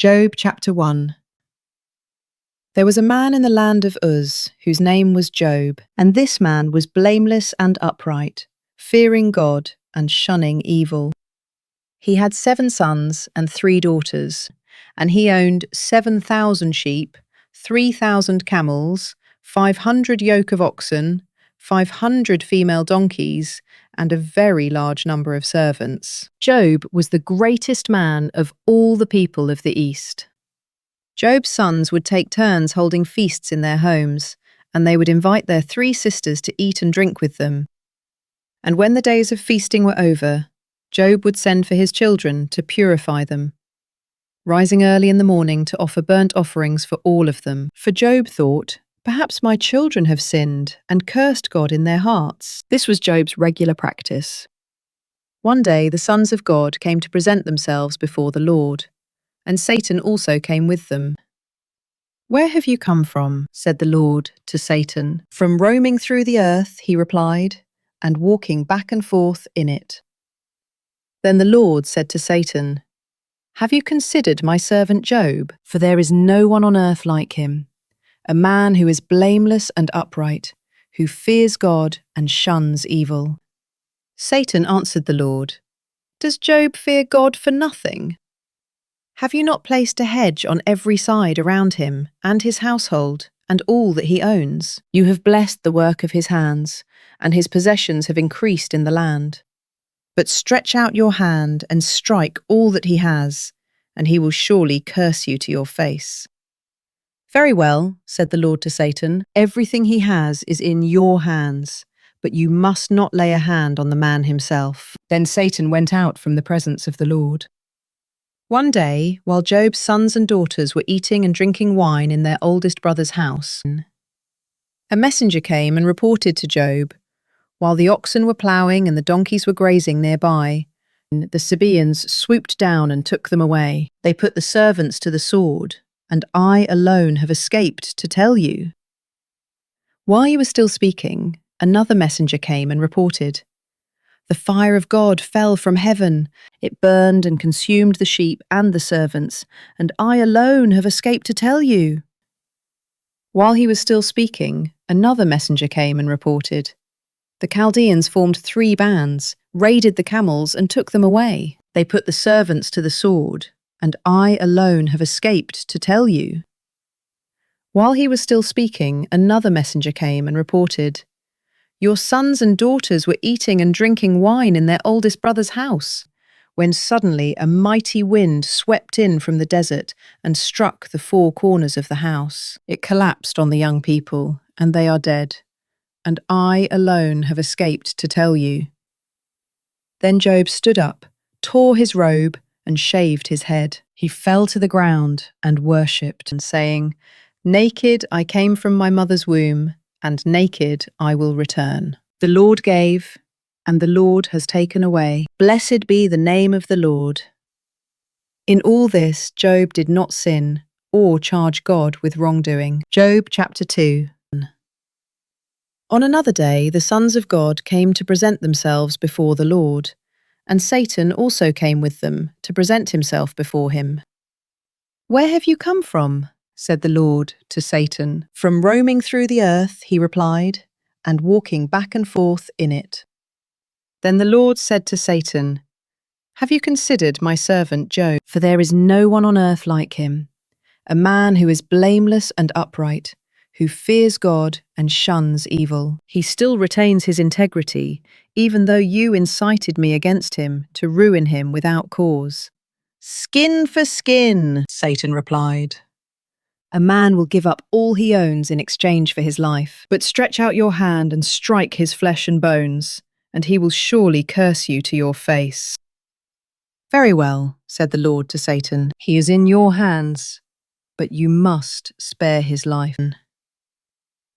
Job chapter 1. There was a man in the land of Uz, whose name was Job, and this man was blameless and upright, fearing God and shunning evil. He had 7 sons and 3 daughters, and he owned 7,000 sheep, 3,000 camels, 500 yoke of oxen, 500 female donkeys, and a very large number of servants. Job was the greatest man of all the people of the East. Job's sons would take turns holding feasts in their homes, and they would invite their 3 sisters to eat and drink with them. And when the days of feasting were over, Job would send for his children to purify them, rising early in the morning to offer burnt offerings for all of them. For Job thought, "Perhaps my children have sinned and cursed God in their hearts." This was Job's regular practice. One day the sons of God came to present themselves before the Lord, and Satan also came with them. "Where have you come from?" said the Lord to Satan. "From roaming through the earth," he replied, "and walking back and forth in it." Then the Lord said to Satan, "Have you considered my servant Job? For there is no one on earth like him, a man who is blameless and upright, who fears God and shuns evil." Satan answered the Lord, "Does Job fear God for nothing? Have you not placed a hedge on every side around him and his household and all that he owns? You have blessed the work of his hands, and his possessions have increased in the land. But stretch out your hand and strike all that he has, and he will surely curse you to your face." "Very well," said the Lord to Satan, "everything he has is in your hands, but you must not lay a hand on the man himself." Then Satan went out from the presence of the Lord. One day, while Job's sons and daughters were eating and drinking wine in their oldest brother's house, a messenger came and reported to Job, while the oxen were ploughing and the donkeys were grazing nearby, the Sabaeans swooped down and took them away. They put the servants to the sword, and I alone have escaped to tell you. While he was still speaking, another messenger came and reported, "The fire of God fell from heaven. It burned and consumed the sheep and the servants, and I alone have escaped to tell you." While he was still speaking, another messenger came and reported, "The Chaldeans formed 3 bands, raided the camels and took them away. They put the servants to the sword, and I alone have escaped to tell you." While he was still speaking, another messenger came and reported, "Your sons and daughters were eating and drinking wine in their oldest brother's house, when suddenly a mighty wind swept in from the desert and struck the 4 corners of the house. It collapsed on the young people, and they are dead, and I alone have escaped to tell you." Then Job stood up, tore his robe, and shaved his head. He fell to the ground and worshipped, saying, "Naked I came from my mother's womb, and naked I will return. The Lord gave, and the Lord has taken away. Blessed be the name of the Lord." In all this, Job did not sin or charge God with wrongdoing. Job chapter 2. On another day, the sons of God came to present themselves before the Lord, and Satan also came with them to present himself before him. "Where have you come from?" said the Lord to Satan. "From roaming through the earth," he replied, "and walking back and forth in it." Then the Lord said to Satan, "Have you considered my servant Job? For there is no one on earth like him, a man who is blameless and upright, who fears God and shuns evil. He still retains his integrity, even though you incited me against him to ruin him without cause." "Skin for skin," Satan replied. "A man will give up all he owns in exchange for his life. But stretch out your hand and strike his flesh and bones, and he will surely curse you to your face." "Very well," said the Lord to Satan, "he is in your hands, but you must spare his life."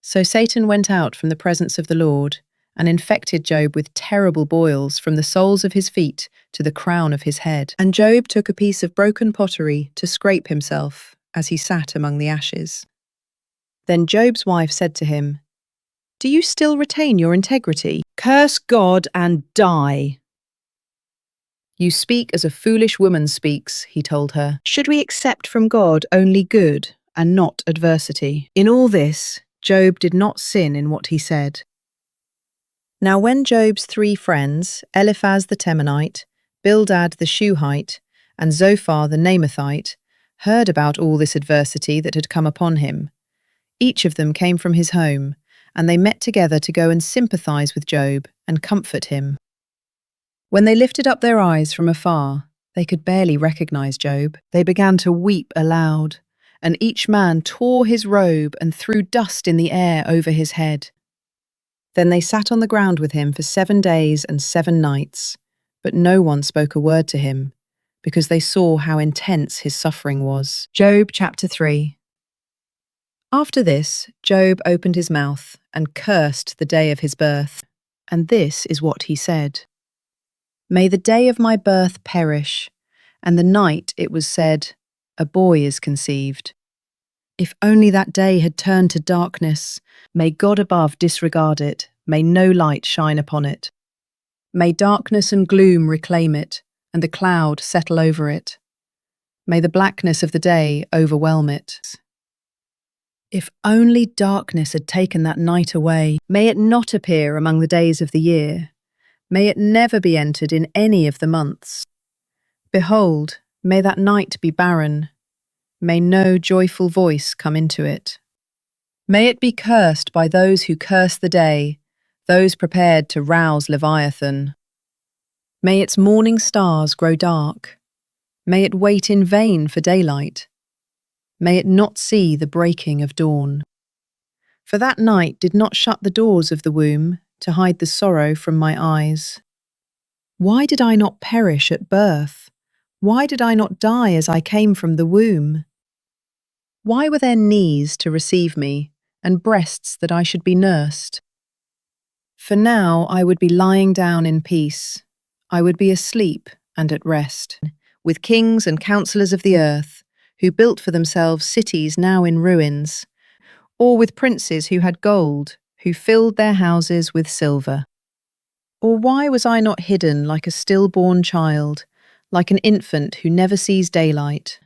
So Satan went out from the presence of the Lord and infected Job with terrible boils from the soles of his feet to the crown of his head. And Job took a piece of broken pottery to scrape himself as he sat among the ashes. Then Job's wife said to him, "Do you still retain your integrity? Curse God and die." You speak as a foolish woman speaks, he told her. Should we accept from God only good and not adversity? In all this, Job did not sin in what he said. Now when Job's 3 friends, Eliphaz the Temanite, Bildad the Shuhite, and Zophar the Naamathite, heard about all this adversity that had come upon him, each of them came from his home, and they met together to go and sympathize with Job and comfort him. When they lifted up their eyes from afar, they could barely recognize Job. They began to weep aloud, and each man tore his robe and threw dust in the air over his head. Then they sat on the ground with him for 7 days and 7 nights, but no one spoke a word to him, because they saw how intense his suffering was. Job chapter 3. After this, Job opened his mouth and cursed the day of his birth, and this is what he said. May the day of my birth perish, and the night it was said, a boy is conceived. If only that day had turned to darkness, may God above disregard it, may no light shine upon it. May darkness and gloom reclaim it, and the cloud settle over it. May the blackness of the day overwhelm it. If only darkness had taken that night away, may it not appear among the days of the year. May it never be entered in any of the months. Behold, may that night be barren. May no joyful voice come into it. May it be cursed by those who curse the day, those prepared to rouse Leviathan. May its morning stars grow dark. May it wait in vain for daylight. May it not see the breaking of dawn. For that night did not shut the doors of the womb to hide the sorrow from my eyes. Why did I not perish at birth? Why did I not die as I came from the womb? Why were there knees to receive me, and breasts that I should be nursed? For now I would be lying down in peace. I would be asleep and at rest, with kings and counsellors of the earth, who built for themselves cities now in ruins, or with princes who had gold, who filled their houses with silver. Or why was I not hidden like a stillborn child, like an infant who never sees daylight?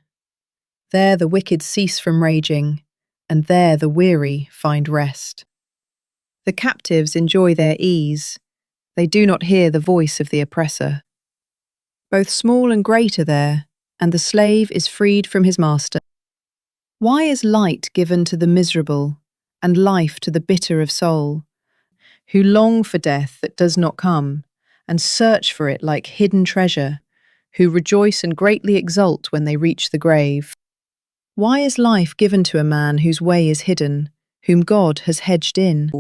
There the wicked cease from raging, and there the weary find rest. The captives enjoy their ease. They do not hear the voice of the oppressor. Both small and great are there, and the slave is freed from his master. Why is light given to the miserable, and life to the bitter of soul, who long for death that does not come, and search for it like hidden treasure, who rejoice and greatly exult when they reach the grave? Why is life given to a man whose way is hidden, whom God has hedged in?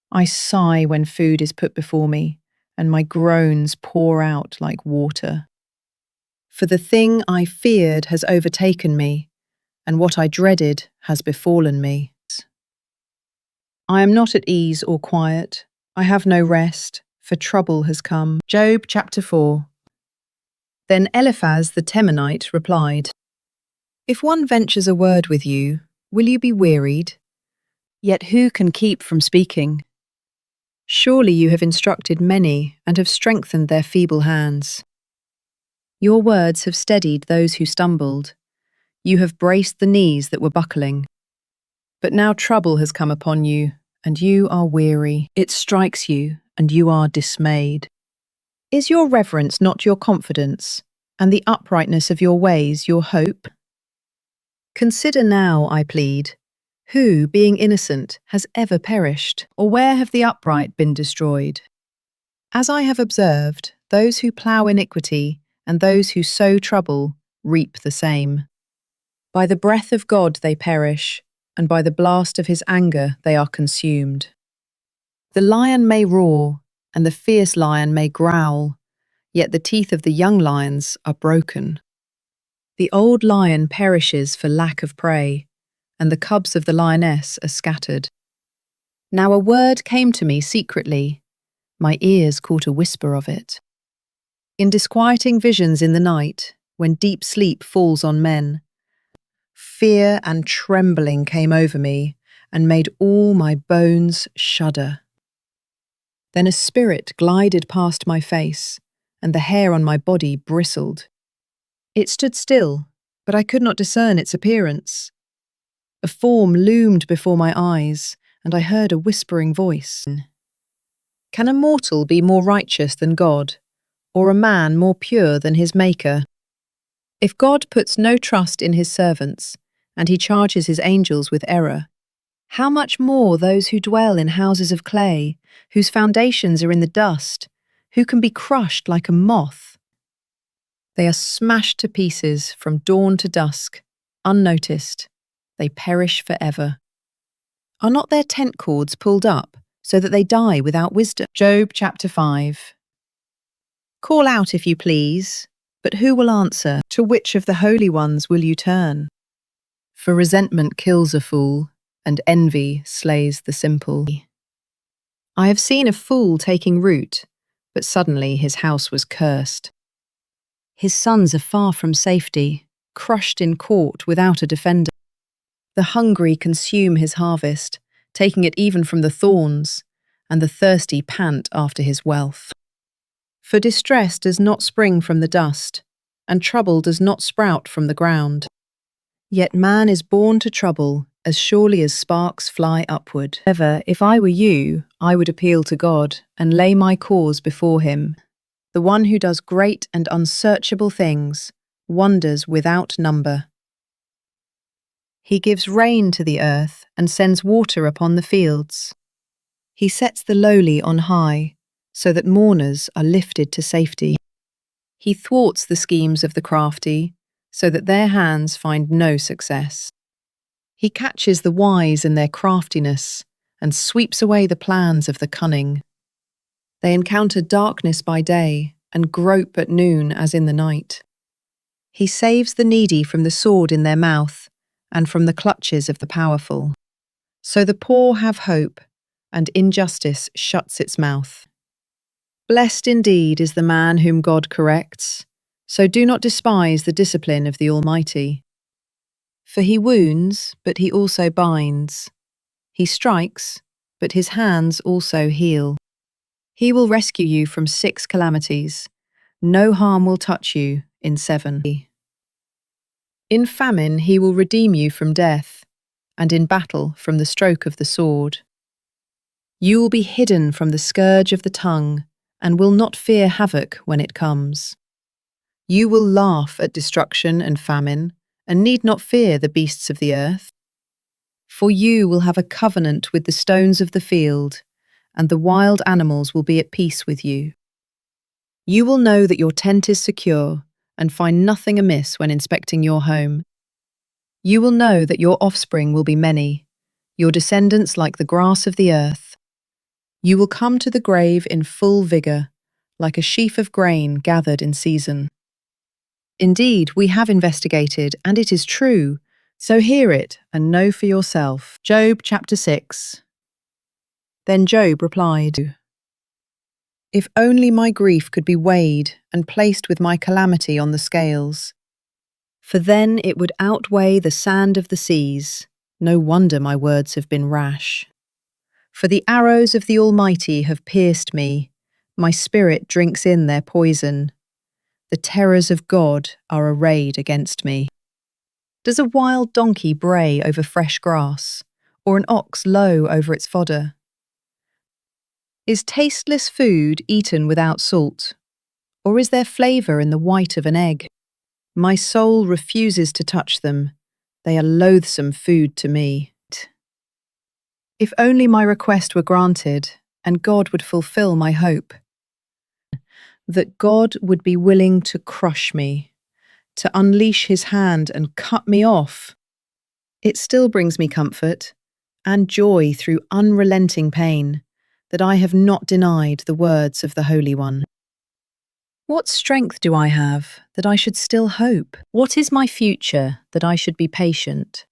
I sigh when food is put before me, and my groans pour out like water. For the thing I feared has overtaken me, and what I dreaded has befallen me. I am not at ease or quiet. I have no rest, for trouble has come. Job chapter 4. Then Eliphaz the Temanite replied, If one ventures a word with you, will you be wearied? Yet who can keep from speaking? Surely you have instructed many and have strengthened their feeble hands. Your words have steadied those who stumbled. You have braced the knees that were buckling. But now trouble has come upon you, and you are weary. It strikes you, and you are dismayed. Is your reverence not your confidence, and the uprightness of your ways your hope? Consider now, I plead, who, being innocent, has ever perished, or where have the upright been destroyed? As I have observed, those who plough iniquity and those who sow trouble reap the same. By the breath of God they perish, and by the blast of his anger they are consumed. The lion may roar, and the fierce lion may growl, yet the teeth of the young lions are broken. The old lion perishes for lack of prey, and the cubs of the lioness are scattered. Now a word came to me secretly, my ears caught a whisper of it. In disquieting visions in the night, when deep sleep falls on men, fear and trembling came over me and made all my bones shudder. Then a spirit glided past my face, and the hair on my body bristled. It stood still, but I could not discern its appearance. A form loomed before my eyes, and I heard a whispering voice. Can a mortal be more righteous than God, or a man more pure than his Maker? If God puts no trust in his servants, and he charges his angels with error, how much more those who dwell in houses of clay, whose foundations are in the dust, who can be crushed like a moth? They are smashed to pieces from dawn to dusk, unnoticed. They perish forever. Are not their tent cords pulled up, so that they die without wisdom? Job chapter 5. Call out if you please, but who will answer? To which of the holy ones will you turn? For resentment kills a fool, and envy slays the simple. I have seen a fool taking root, but suddenly his house was cursed. His sons are far from safety, crushed in court without a defender. The hungry consume his harvest, taking it even from the thorns, and the thirsty pant after his wealth. For distress does not spring from the dust, and trouble does not sprout from the ground. Yet man is born to trouble as surely as sparks fly upward. However, if I were you, I would appeal to God and lay my cause before him, the one who does great and unsearchable things, wonders without number. He gives rain to the earth and sends water upon the fields. He sets the lowly on high, so that mourners are lifted to safety. He thwarts the schemes of the crafty, so that their hands find no success. He catches the wise in their craftiness and sweeps away the plans of the cunning. They encounter darkness by day and grope at noon as in the night. He saves the needy from the sword in their mouth and from the clutches of the powerful. So the poor have hope, and injustice shuts its mouth. Blessed indeed is the man whom God corrects, so do not despise the discipline of the Almighty. For he wounds, but he also binds. He strikes, but his hands also heal. He will rescue you from 6 calamities. No harm will touch you in 7. In famine he will redeem you from death, and in battle from the stroke of the sword. You will be hidden from the scourge of the tongue, and will not fear havoc when it comes. You will laugh at destruction and famine, and need not fear the beasts of the earth. For you will have a covenant with the stones of the field, and the wild animals will be at peace with you. You will know that your tent is secure, and find nothing amiss when inspecting your home. You will know that your offspring will be many, your descendants like the grass of the earth. You will come to the grave in full vigour, like a sheaf of grain gathered in season. Indeed, we have investigated, and it is true, so hear it and know for yourself. Job chapter 6. Then Job replied, If only my grief could be weighed and placed with my calamity on the scales, for then it would outweigh the sand of the seas. No wonder my words have been rash. For the arrows of the Almighty have pierced me, my spirit drinks in their poison. The terrors of God are arrayed against me. Does a wild donkey bray over fresh grass, or an ox low over its fodder? Is tasteless food eaten without salt, or is there flavour in the white of an egg? My soul refuses to touch them. They are loathsome food to me. If only my request were granted, and God would fulfil my hope. That God would be willing to crush me, to unleash his hand and cut me off. It still brings me comfort and joy through unrelenting pain, that I have not denied the words of the Holy One. What strength do I have that I should still hope? What is my future that I should be patient?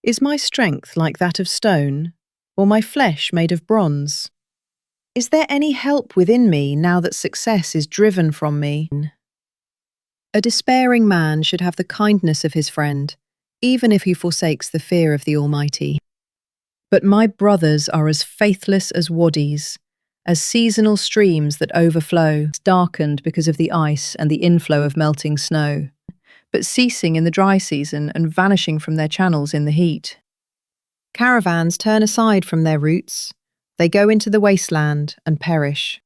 Is my strength like that of stone, or my flesh made of bronze? Is there any help within me now that success is driven from me? A despairing man should have the kindness of his friend, even if he forsakes the fear of the Almighty. But my brothers are as faithless as waddies, as seasonal streams that overflow, darkened because of the ice and the inflow of melting snow, but ceasing in the dry season and vanishing from their channels in the heat. Caravans turn aside from their routes. They go into the wasteland and perish.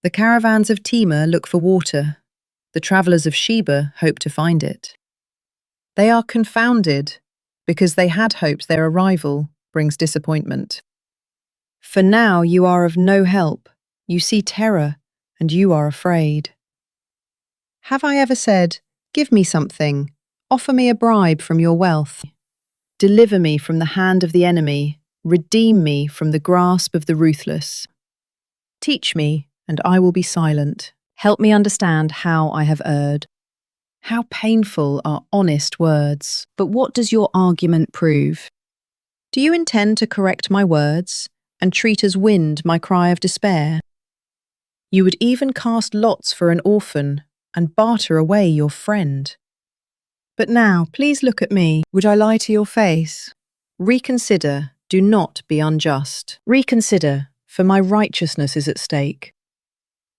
The caravans of Tema look for water. The travellers of Sheba hope to find it. They are confounded because they had hoped their arrival brings disappointment. For now you are of no help. You see terror, and you are afraid. Have I ever said, "Give me something, offer me a bribe from your wealth. Deliver me from the hand of the enemy, redeem me from the grasp of the ruthless. Teach me, and I will be silent. Help me understand how I have erred." How painful are honest words, but what does your argument prove? Do you intend to correct my words and treat as wind my cry of despair? You would even cast lots for an orphan and barter away your friend. But now, please look at me. Would I lie to your face? Reconsider, do not be unjust. Reconsider, for my righteousness is at stake.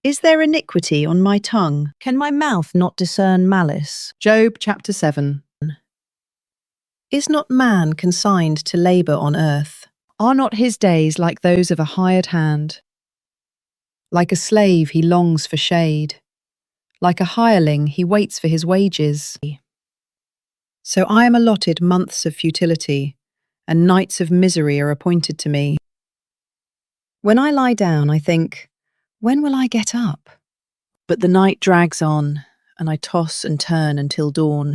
Is there iniquity on my tongue? Can my mouth not discern malice? Job chapter 7. Is not man consigned to labour on earth? Are not his days like those of a hired hand? Like a slave he longs for shade. Like a hireling he waits for his wages. So I am allotted months of futility, and nights of misery are appointed to me. When I lie down, I think, when will I get up? But the night drags on, and I toss and turn until dawn.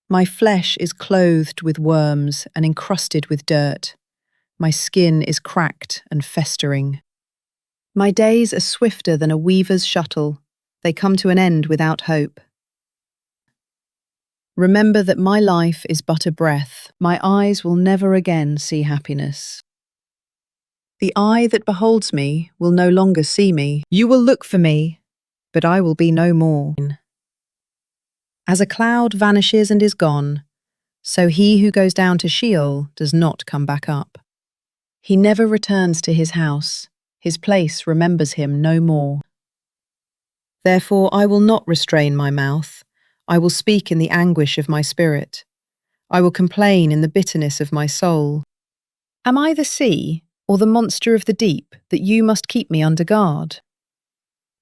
My flesh is clothed with worms and encrusted with dirt. My skin is cracked and festering. My days are swifter than a weaver's shuttle. They come to an end without hope. Remember that my life is but a breath. My eyes will never again see happiness. The eye that beholds me will no longer see me. You will look for me, but I will be no more. As a cloud vanishes and is gone, so he who goes down to Sheol does not come back up. He never returns to his house. His place remembers him no more. Therefore I will not restrain my mouth. I will speak in the anguish of my spirit. I will complain in the bitterness of my soul. Am I the sea, or the monster of the deep, that you must keep me under guard?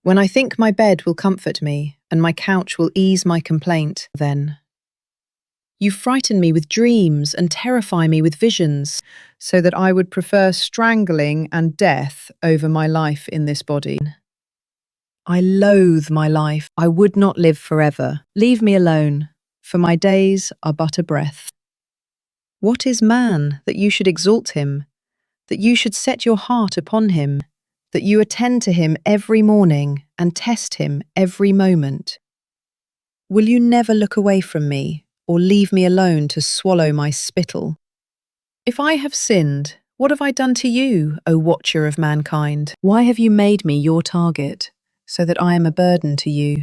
When I think my bed will comfort me, and my couch will ease my complaint, then you frighten me with dreams and terrify me with visions, so that I would prefer strangling and death over my life in this body. I loathe my life. I would not live forever. Leave me alone, for my days are but a breath. What is man that you should exalt him, that you should set your heart upon him, that you attend to him every morning and test him every moment? Will you never look away from me, or leave me alone to swallow my spittle? If I have sinned, what have I done to you, O watcher of mankind? Why have you made me your target, so that I am a burden to you?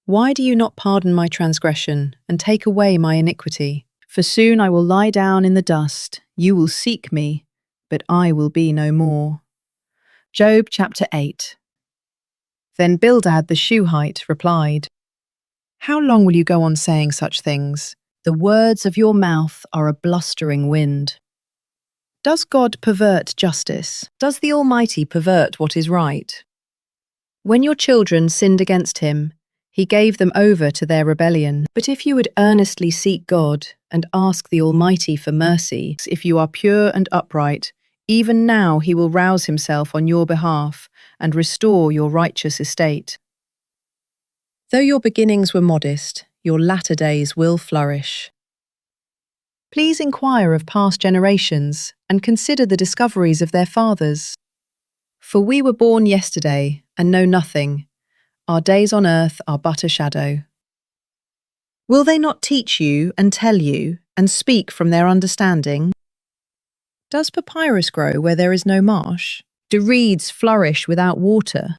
Why do you not pardon my transgression and take away my iniquity? For soon I will lie down in the dust, you will seek me, but I will be no more. Job chapter 8. Then Bildad the Shuhite replied, How long will you go on saying such things? The words of your mouth are a blustering wind. Does God pervert justice? Does the Almighty pervert what is right? When your children sinned against him, he gave them over to their rebellion. But if you would earnestly seek God and ask the Almighty for mercy, if you are pure and upright, even now he will rouse himself on your behalf and restore your righteous estate. Though your beginnings were modest, your latter days will flourish. Please inquire of past generations and consider the discoveries of their fathers. For we were born yesterday and know nothing. Our days on earth are but a shadow. Will they not teach you and tell you and speak from their understanding? Does papyrus grow where there is no marsh? Do reeds flourish without water?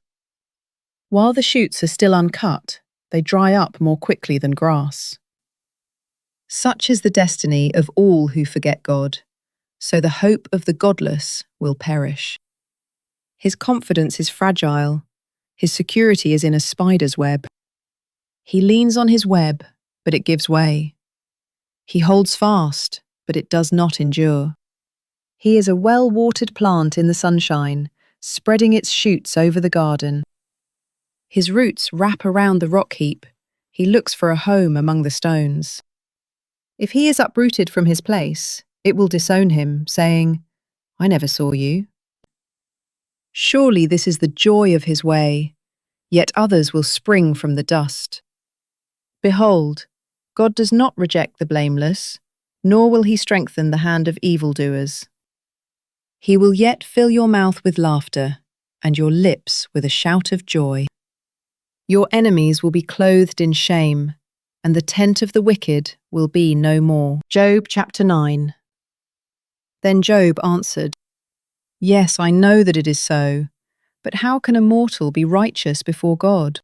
While the shoots are still uncut, they dry up more quickly than grass. Such is the destiny of all who forget God, so the hope of the godless will perish. His confidence is fragile. His security is in a spider's web. He leans on his web, but it gives way. He holds fast, but it does not endure. He is a well-watered plant in the sunshine, spreading its shoots over the garden. His roots wrap around the rock heap. He looks for a home among the stones. If he is uprooted from his place, it will disown him, saying, "I never saw you." Surely this is the joy of his way, yet others will spring from the dust. Behold, God does not reject the blameless, nor will he strengthen the hand of evildoers. He will yet fill your mouth with laughter, and your lips with a shout of joy. Your enemies will be clothed in shame, and the tent of the wicked will be no more. Job chapter 9. Then Job answered, "Yes, I know that it is so, but how can a mortal be righteous before God?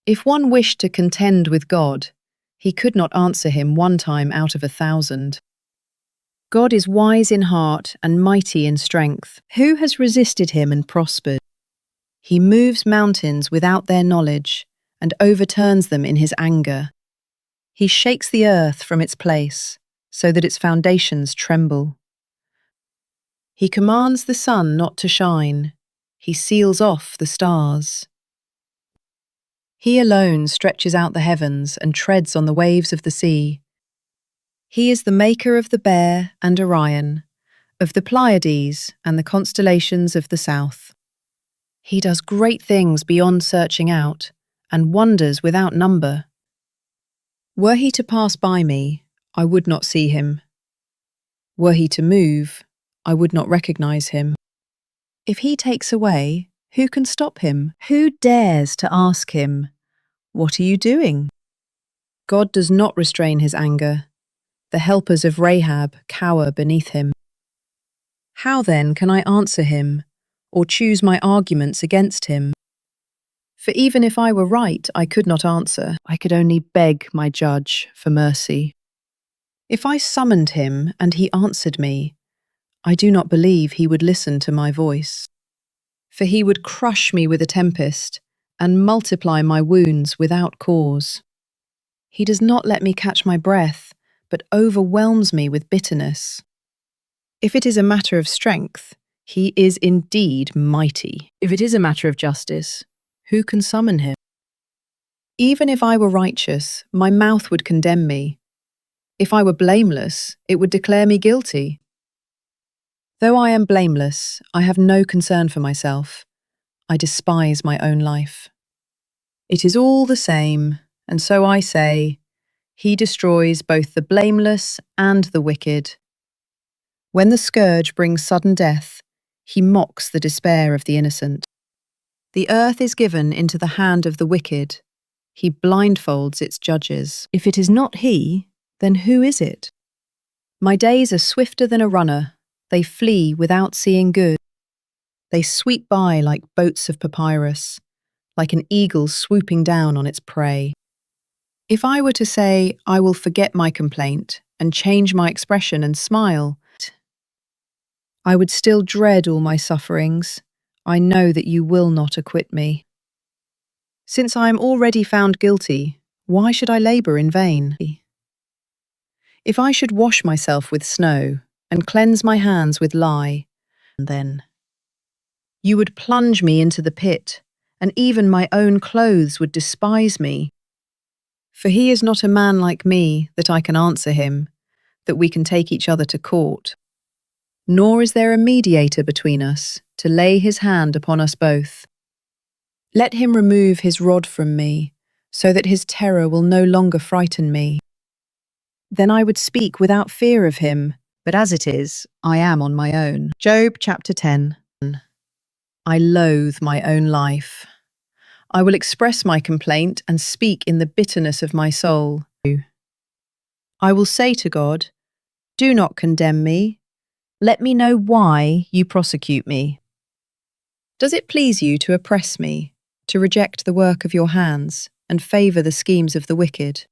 If one wished to contend with God, he could not answer him 1 time out of 1,000. God is wise in heart and mighty in strength. Who has resisted him and prospered? He moves mountains without their knowledge and overturns them in his anger. He shakes the earth from its place so that its foundations tremble. He commands the sun not to shine. He seals off the stars. He alone stretches out the heavens and treads on the waves of the sea. He is the maker of the Bear and Orion, of the Pleiades and the constellations of the south. He does great things beyond searching out, and wonders without number. Were he to pass by me, I would not see him. Were he to move, I would not recognize him. If he takes away, who can stop him? Who dares to ask him, "What are you doing?" God does not restrain his anger. The helpers of Rahab cower beneath him. How then can I answer him, or choose my arguments against him? For even if I were right, I could not answer. I could only beg my judge for mercy. If I summoned him and he answered me, I do not believe he would listen to my voice. For he would crush me with a tempest and multiply my wounds without cause. He does not let me catch my breath, but overwhelms me with bitterness. If it is a matter of strength, he is indeed mighty. If it is a matter of justice, who can summon him? Even if I were righteous, my mouth would condemn me. If I were blameless, it would declare me guilty. Though I am blameless, I have no concern for myself. I despise my own life. It is all the same, and so I say, he destroys both the blameless and the wicked. When the scourge brings sudden death, he mocks the despair of the innocent. The earth is given into the hand of the wicked. He blindfolds its judges. If it is not he, then who is it? My days are swifter than a runner. They flee without seeing good. They sweep by like boats of papyrus, like an eagle swooping down on its prey. If I were to say, I will forget my complaint and change my expression and smile, I would still dread all my sufferings. I know that you will not acquit me. Since I am already found guilty, why should I labour in vain? If I should wash myself with snow and cleanse my hands with lye, then you would plunge me into the pit, and even my own clothes would despise me. For he is not a man like me that I can answer him, that we can take each other to court. Nor is there a mediator between us to lay his hand upon us both. Let him remove his rod from me, so that his terror will no longer frighten me. Then I would speak without fear of him, but as it is, I am on my own. Job chapter 10. I loathe my own life. I will express my complaint and speak in the bitterness of my soul. I will say to God, do not condemn me. Let me know why you prosecute me. Does it please you to oppress me, to reject the work of your hands, and favour the schemes of the wicked?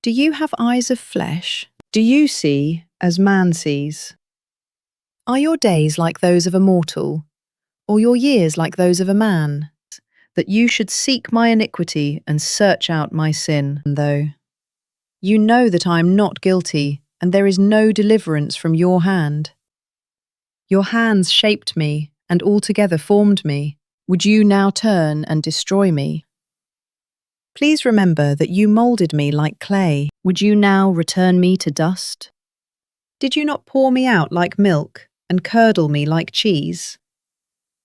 Do you have eyes of flesh? Do you see as man sees? Are your days like those of a mortal, or your years like those of a man, that you should seek my iniquity and search out my sin, though you know that I am not guilty, and there is no deliverance from your hand. Your hands shaped me, and altogether formed me. Would you now turn and destroy me? Please remember that you moulded me like clay. Would you now return me to dust? Did you not pour me out like milk, and curdle me like cheese?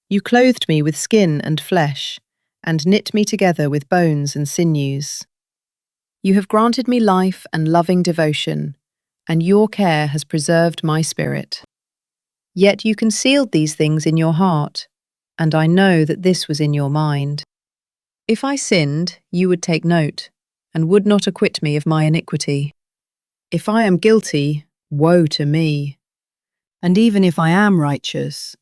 You clothed me with skin and flesh, and knit me together with bones and sinews. You have granted me life and loving devotion, and your care has preserved my spirit. Yet you concealed these things in your heart, and I know that this was in your mind. If I sinned, you would take note, and would not acquit me of my iniquity. If I am guilty, woe to me. And even if I am righteous,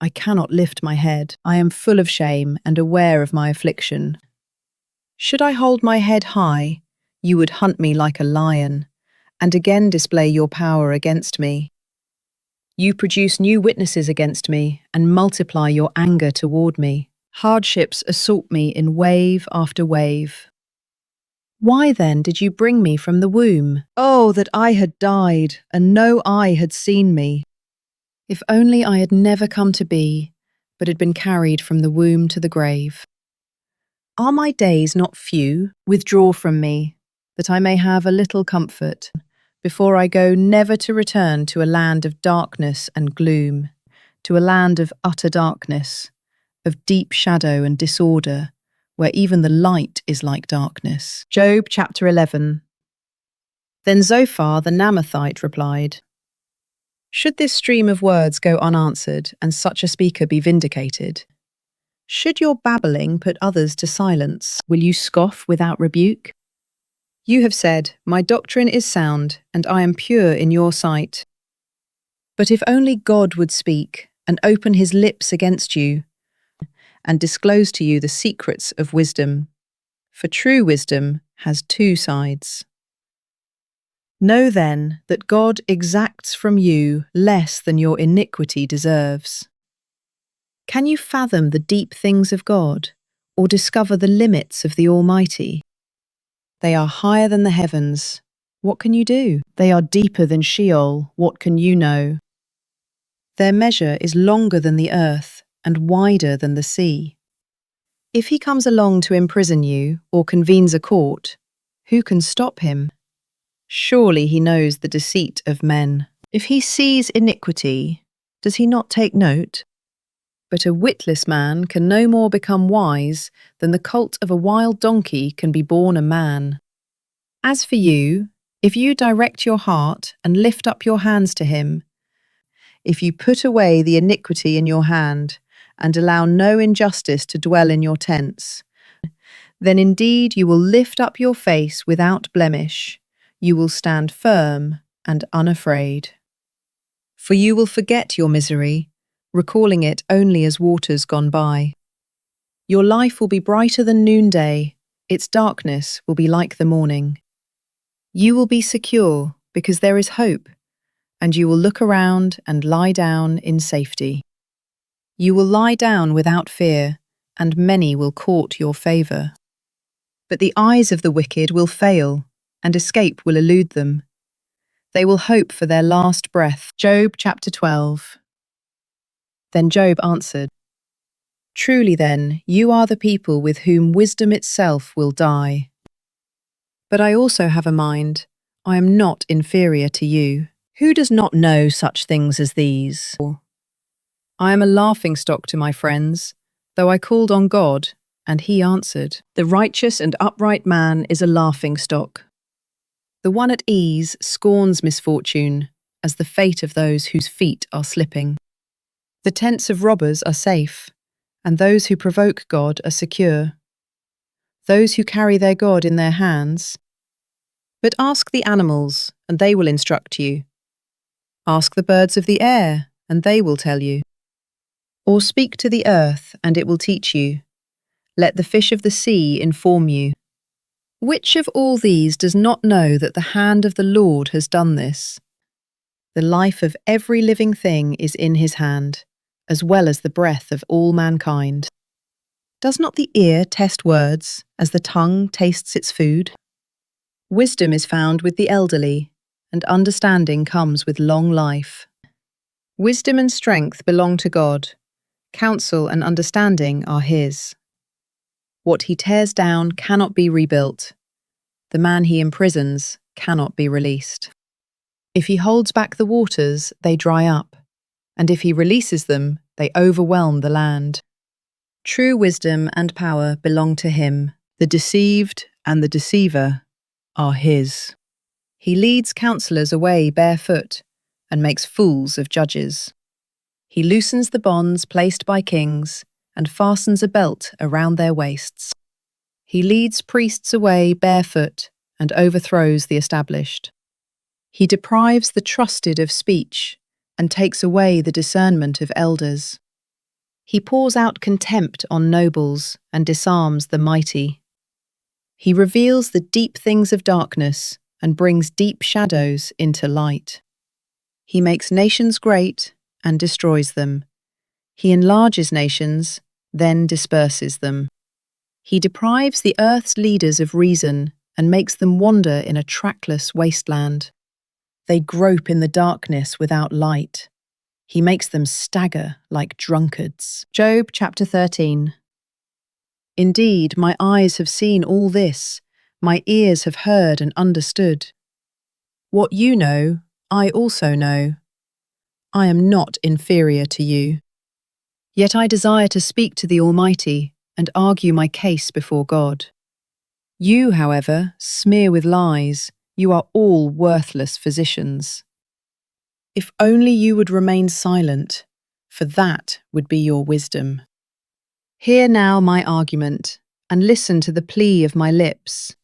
I cannot lift my head. I am full of shame and aware of my affliction. Should I hold my head high, you would hunt me like a lion, and again display your power against me. You produce new witnesses against me, and multiply your anger toward me. Hardships assault me in wave after wave. Why then did you bring me from the womb? Oh, that I had died, and no eye had seen me. If only I had never come to be, but had been carried from the womb to the grave. Are my days not few? Withdraw from me, that I may have a little comfort, before I go never to return to a land of darkness and gloom, to a land of utter darkness, of deep shadow and disorder, where even the light is like darkness. Job chapter 11. Then Zophar the Naamathite replied, Should this stream of words go unanswered, and such a speaker be vindicated? Should your babbling put others to silence? Will you scoff without rebuke? You have said, My doctrine is sound, and I am pure in your sight. But if only God would speak, and open his lips against you, and disclose to you the secrets of wisdom. For true wisdom has two sides. Know then that God exacts from you less than your iniquity deserves. Can you fathom the deep things of God, or discover the limits of the Almighty? They are higher than the heavens. What can you do? They are deeper than Sheol. What can you know? Their measure is longer than the earth, and wider than the sea. If he comes along to imprison you, or convenes a court, who can stop him? Surely he knows the deceit of men. If he sees iniquity, does he not take note? But a witless man can no more become wise than the colt of a wild donkey can be born a man. As for you, if you direct your heart and lift up your hands to him, if you put away the iniquity in your hand, and allow no injustice to dwell in your tents, then indeed you will lift up your face without blemish, you will stand firm and unafraid. For you will forget your misery, recalling it only as waters gone by. Your life will be brighter than noonday, its darkness will be like the morning. You will be secure because there is hope, and you will look around and lie down in safety. You will lie down without fear, and many will court your favour. But the eyes of the wicked will fail, and escape will elude them. They will hope for their last breath. Job chapter 12. Then Job answered, Truly then, you are the people with whom wisdom itself will die. But I also have a mind. I am not inferior to you. Who does not know such things as these? I am a laughingstock to my friends, though I called on God, and he answered. The righteous and upright man is a laughingstock. The one at ease scorns misfortune, as the fate of those whose feet are slipping. The tents of robbers are safe, and those who provoke God are secure. Those who carry their God in their hands. But ask the animals, and they will instruct you. Ask the birds of the air, and they will tell you. Or speak to the earth, and it will teach you. Let the fish of the sea inform you. Which of all these does not know that the hand of the Lord has done this? The life of every living thing is in his hand, as well as the breath of all mankind. Does not the ear test words as the tongue tastes its food? Wisdom is found with the elderly, and understanding comes with long life. Wisdom and strength belong to God. Counsel and understanding are His. What He tears down cannot be rebuilt. The man He imprisons cannot be released. If He holds back the waters, they dry up, and if He releases them, they overwhelm the land. True wisdom and power belong to Him. The deceived and the deceiver are His. He leads counselors away barefoot and makes fools of judges. He loosens the bonds placed by kings and fastens a belt around their waists. He leads priests away barefoot and overthrows the established. He deprives the trusted of speech and takes away the discernment of elders. He pours out contempt on nobles and disarms the mighty. He reveals the deep things of darkness and brings deep shadows into light. He makes nations great and destroys them. He enlarges nations, then disperses them. He deprives the earth's leaders of reason and makes them wander in a trackless wasteland. They grope in the darkness without light. He makes them stagger like drunkards. Job chapter 13. Indeed, my eyes have seen all this. My ears have heard and understood. What you know, I also know. I am not inferior to you. Yet I desire to speak to the Almighty and argue my case before God. You, however, smear with lies. You are all worthless physicians. If only you would remain silent, for that would be your wisdom. Hear now my argument, and listen to the plea of my lips.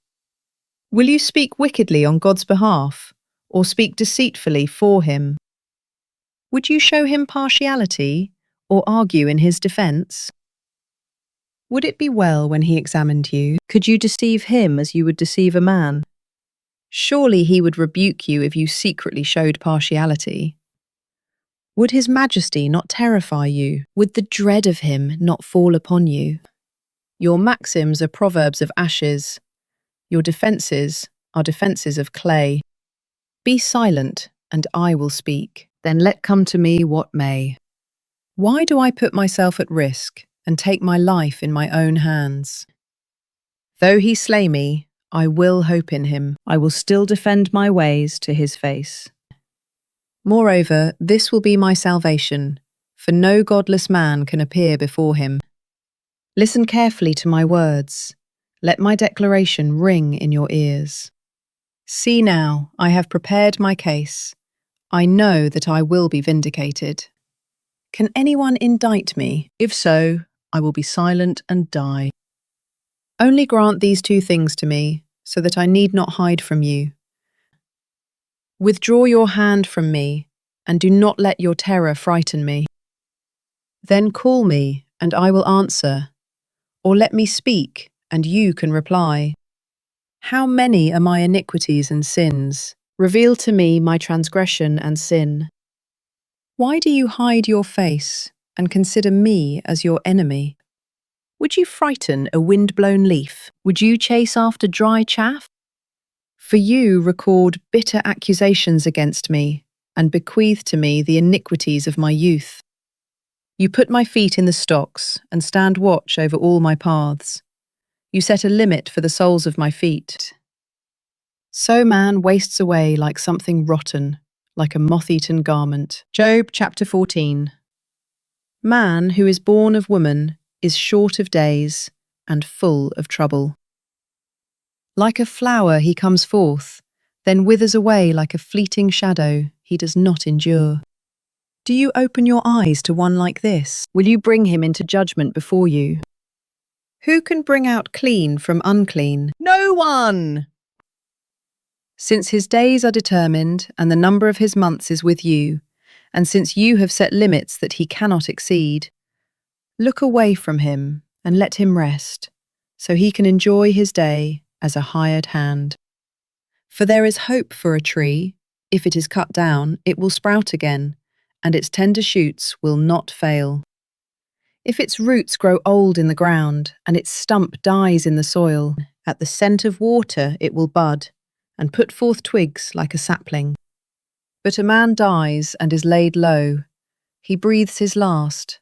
Will you speak wickedly on God's behalf, or speak deceitfully for Him? Would you show Him partiality, or argue in His defense? Would it be well when He examined you? Could you deceive Him as you would deceive a man? Surely He would rebuke you if you secretly showed partiality. Would His majesty not terrify you? Would the dread of Him not fall upon you? Your maxims are proverbs of ashes. Your defences are defences of clay. Be silent, and I will speak. Then let come to me what may. Why do I put myself at risk and take my life in my own hands? Though He slay me, I will hope in Him. I will still defend my ways to His face. Moreover, this will be my salvation, for no godless man can appear before Him. Listen carefully to my words. Let my declaration ring in your ears. See now, I have prepared my case. I know that I will be vindicated. Can anyone indict me? If so, I will be silent and die. Only grant these two things to me, so that I need not hide from you. Withdraw your hand from me, and do not let your terror frighten me. Then call me, and I will answer, or let me speak, and you can reply. How many are my iniquities and sins? Reveal to me my transgression and sin. Why do you hide your face and consider me as your enemy? Would you frighten a wind-blown leaf? Would you chase after dry chaff? For you record bitter accusations against me and bequeath to me the iniquities of my youth. You put my feet in the stocks and stand watch over all my paths. You set a limit for the soles of my feet. So man wastes away like something rotten, like a moth-eaten garment. Job chapter 14. Man who is born of woman is short of days and full of trouble. Like a flower he comes forth, then withers away like a fleeting shadow. He does not endure. Do you open your eyes to one like this? Will you bring him into judgment before you? Who can bring out clean from unclean? No one! Since his days are determined and the number of his months is with you, and since you have set limits that he cannot exceed, look away from him and let him rest, so he can enjoy his day as a hired hand. For there is hope for a tree. If it is cut down, it will sprout again, and its tender shoots will not fail. If its roots grow old in the ground, and its stump dies in the soil, at the scent of water it will bud, and put forth twigs like a sapling. But a man dies and is laid low. He breathes his last.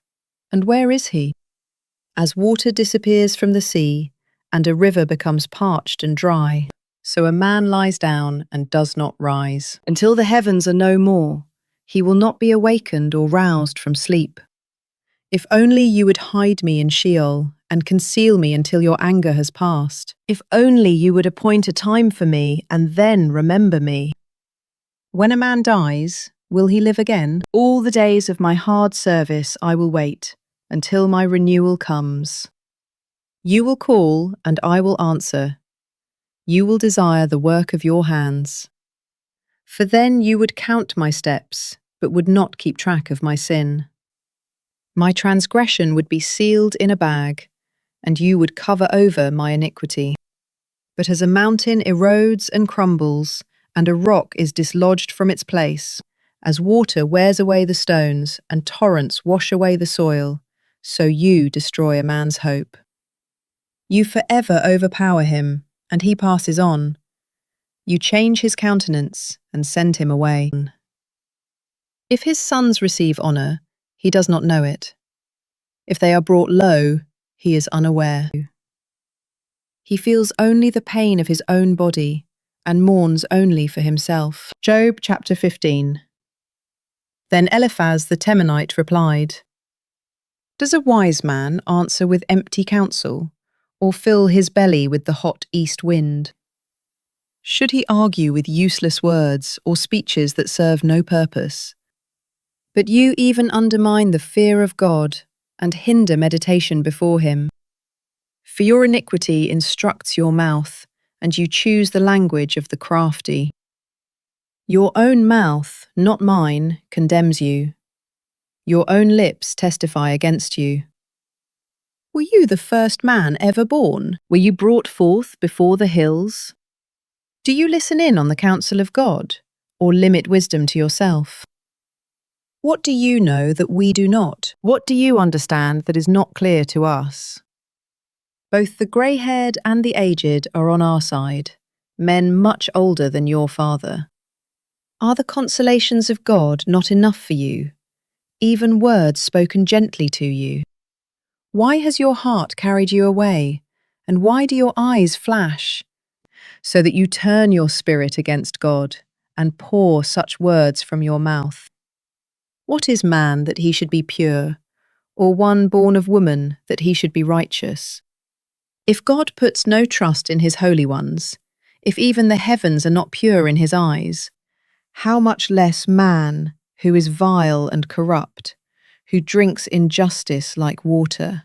And where is he? As water disappears from the sea, and a river becomes parched and dry, so a man lies down and does not rise. Until the heavens are no more, he will not be awakened or roused from sleep. If only you would hide me in Sheol and conceal me until your anger has passed. If only you would appoint a time for me and then remember me. When a man dies, will he live again? All the days of my hard service I will wait until my renewal comes. You will call and I will answer. You will desire the work of your hands. For then you would count my steps, but would not keep track of my sin. My transgression would be sealed in a bag, and you would cover over my iniquity. But as a mountain erodes and crumbles, and a rock is dislodged from its place, as water wears away the stones, and torrents wash away the soil, so you destroy a man's hope. You forever overpower him, and he passes on. You change his countenance and send him away. If his sons receive honour, he does not know it. If they are brought low, he is unaware. He feels only the pain of his own body and mourns only for himself. Job chapter 15. Then Eliphaz the Temanite replied, Does a wise man answer with empty counsel, or fill his belly with the hot east wind? Should he argue with useless words or speeches that serve no purpose? But you even undermine the fear of God and hinder meditation before him. For your iniquity instructs your mouth, and you choose the language of the crafty. Your own mouth, not mine, condemns you. Your own lips testify against you. Were you the first man ever born? Were you brought forth before the hills? Do you listen in on the counsel of God, or limit wisdom to yourself? What do you know that we do not? What do you understand that is not clear to us? Both the grey-haired and the aged are on our side, men much older than your father. Are the consolations of God not enough for you, even words spoken gently to you? Why has your heart carried you away, and why do your eyes flash? So that you turn your spirit against God, and pour such words from your mouth. What is man that he should be pure, or one born of woman that he should be righteous? If God puts no trust in his holy ones, if even the heavens are not pure in his eyes, how much less man, who is vile and corrupt, who drinks injustice like water?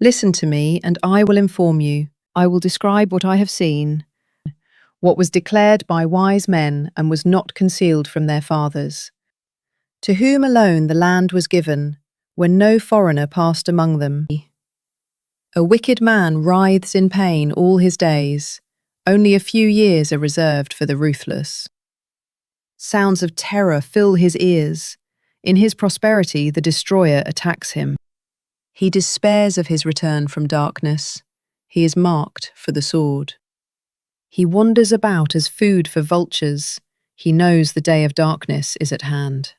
Listen to me, and I will inform you. I will describe what I have seen, what was declared by wise men and was not concealed from their fathers, to whom alone the land was given, when no foreigner passed among them. A wicked man writhes in pain all his days. Only a few years are reserved for the ruthless. Sounds of terror fill his ears. In his prosperity, the destroyer attacks him. He despairs of his return from darkness. He is marked for the sword. He wanders about as food for vultures. He knows the day of darkness is at hand.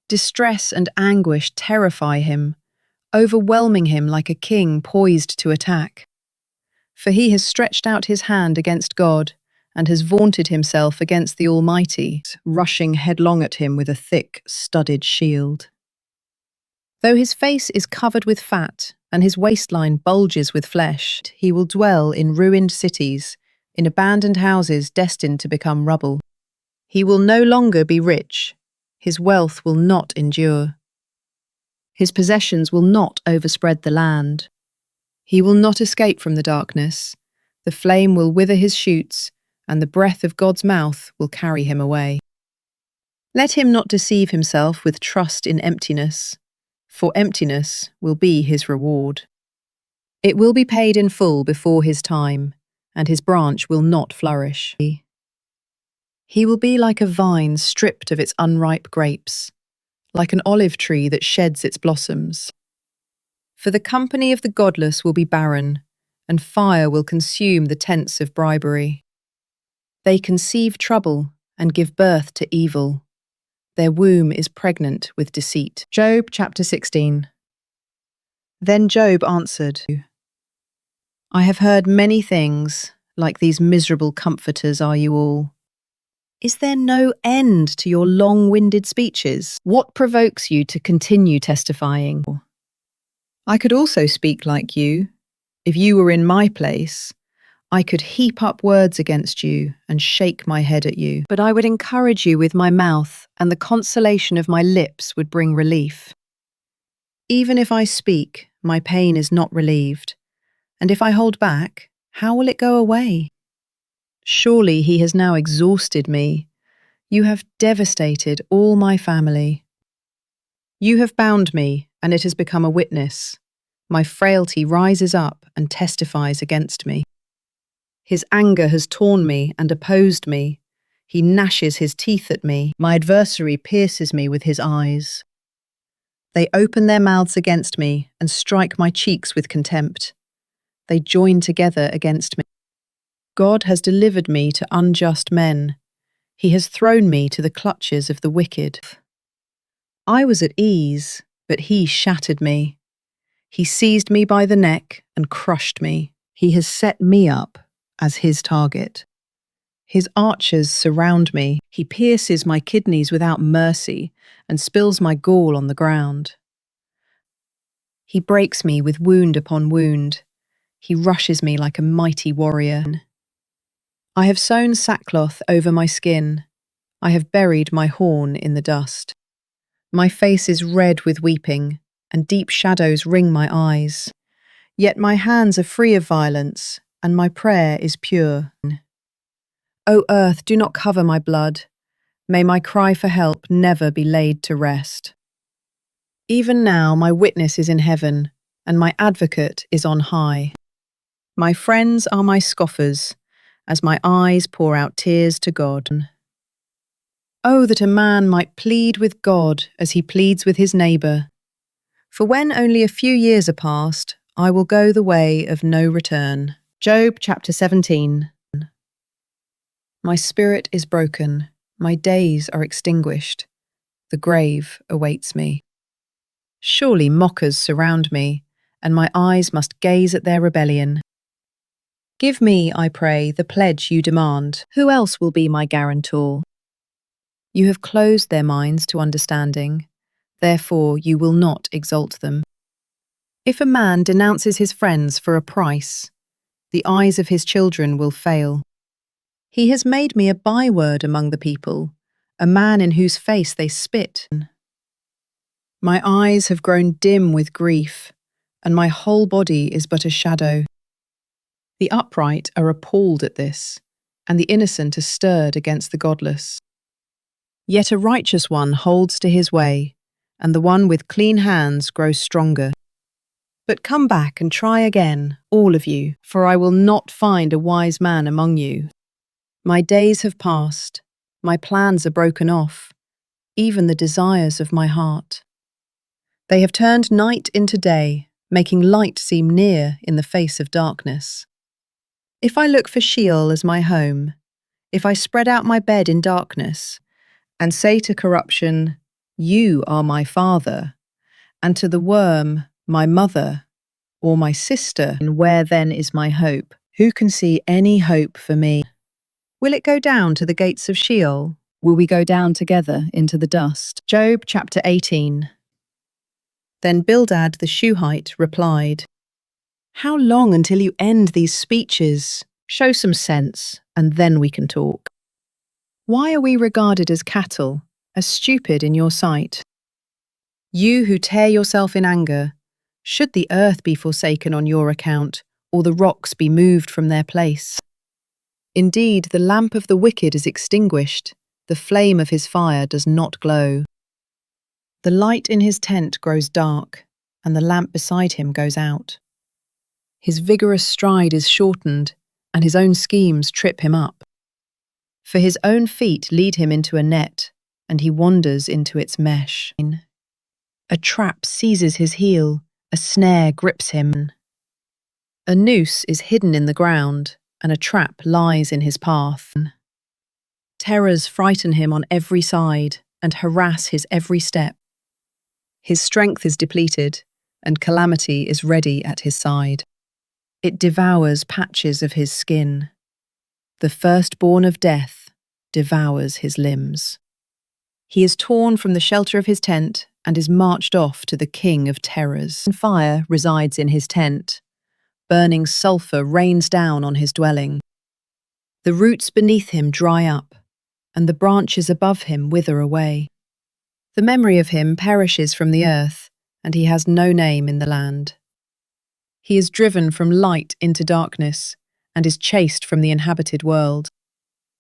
Distress and anguish terrify him, overwhelming him like a king poised to attack. For he has stretched out his hand against God and has vaunted himself against the Almighty, rushing headlong at him with a thick, studded shield. Though his face is covered with fat and his waistline bulges with flesh, he will dwell in ruined cities, in abandoned houses destined to become rubble. He will no longer be rich. His wealth will not endure. His possessions will not overspread the land. He will not escape from the darkness. The flame will wither his shoots, and the breath of God's mouth will carry him away. Let him not deceive himself with trust in emptiness, for emptiness will be his reward. It will be paid in full before his time, and his branch will not flourish. He will be like a vine stripped of its unripe grapes, like an olive tree that sheds its blossoms. For the company of the godless will be barren, and fire will consume the tents of bribery. They conceive trouble and give birth to evil. Their womb is pregnant with deceit. Job chapter 16. Then Job answered, I have heard many things, like these miserable comforters are you all. Is there no end to your long-winded speeches? What provokes you to continue testifying? I could also speak like you. If you were in my place, I could heap up words against you and shake my head at you. But I would encourage you with my mouth, and the consolation of my lips would bring relief. Even if I speak, my pain is not relieved. And if I hold back, how will it go away? Surely he has now exhausted me. You have devastated all my family. You have bound me, and it has become a witness. My frailty rises up and testifies against me. His anger has torn me and opposed me. He gnashes his teeth at me. My adversary pierces me with his eyes. They open their mouths against me and strike my cheeks with contempt. They join together against me. God has delivered me to unjust men. He has thrown me to the clutches of the wicked. I was at ease, but he shattered me. He seized me by the neck and crushed me. He has set me up as his target. His archers surround me. He pierces my kidneys without mercy and spills my gall on the ground. He breaks me with wound upon wound. He rushes me like a mighty warrior. I have sewn sackcloth over my skin. I have buried my horn in the dust. My face is red with weeping, and deep shadows ring my eyes. Yet my hands are free of violence, and my prayer is pure. O earth, do not cover my blood. May my cry for help never be laid to rest. Even now my witness is in heaven, and my advocate is on high. My friends are my scoffers, as my eyes pour out tears to God. Oh, that a man might plead with God as he pleads with his neighbour. For when only a few years are past, I will go the way of no return. Job chapter 17. My spirit is broken, my days are extinguished. The grave awaits me. Surely mockers surround me, and my eyes must gaze at their rebellion. Give me, I pray, the pledge you demand. Who else will be my guarantor? You have closed their minds to understanding, therefore you will not exalt them. If a man denounces his friends for a price, the eyes of his children will fail. He has made me a byword among the people, a man in whose face they spit. My eyes have grown dim with grief, and my whole body is but a shadow. The upright are appalled at this, and the innocent are stirred against the godless. Yet a righteous one holds to his way, and the one with clean hands grows stronger. But come back and try again, all of you, for I will not find a wise man among you. My days have passed, my plans are broken off, even the desires of my heart. They have turned night into day, making light seem near in the face of darkness. If I look for Sheol as my home, if I spread out my bed in darkness, and say to corruption, you are my father, and to the worm, my mother, or my sister, and where then is my hope? Who can see any hope for me? Will it go down to the gates of Sheol? Will we go down together into the dust? Job chapter 18. Then Bildad the Shuhite replied, How long until you end these speeches? Show some sense, and then we can talk. Why are we regarded as cattle, as stupid in your sight? You who tear yourself in anger, should the earth be forsaken on your account, or the rocks be moved from their place? Indeed, the lamp of the wicked is extinguished, the flame of his fire does not glow. The light in his tent grows dark, and the lamp beside him goes out. His vigorous stride is shortened, and his own schemes trip him up. For his own feet lead him into a net, and he wanders into its mesh. A trap seizes his heel, a snare grips him. A noose is hidden in the ground, and a trap lies in his path. Terrors frighten him on every side and harass his every step. His strength is depleted, and calamity is ready at his side. It devours patches of his skin. The firstborn of death devours his limbs. He is torn from the shelter of his tent and is marched off to the king of terrors. Fire resides in his tent. Burning sulphur rains down on his dwelling. The roots beneath him dry up, and the branches above him wither away. The memory of him perishes from the earth, and he has no name in the land. He is driven from light into darkness, and is chased from the inhabited world.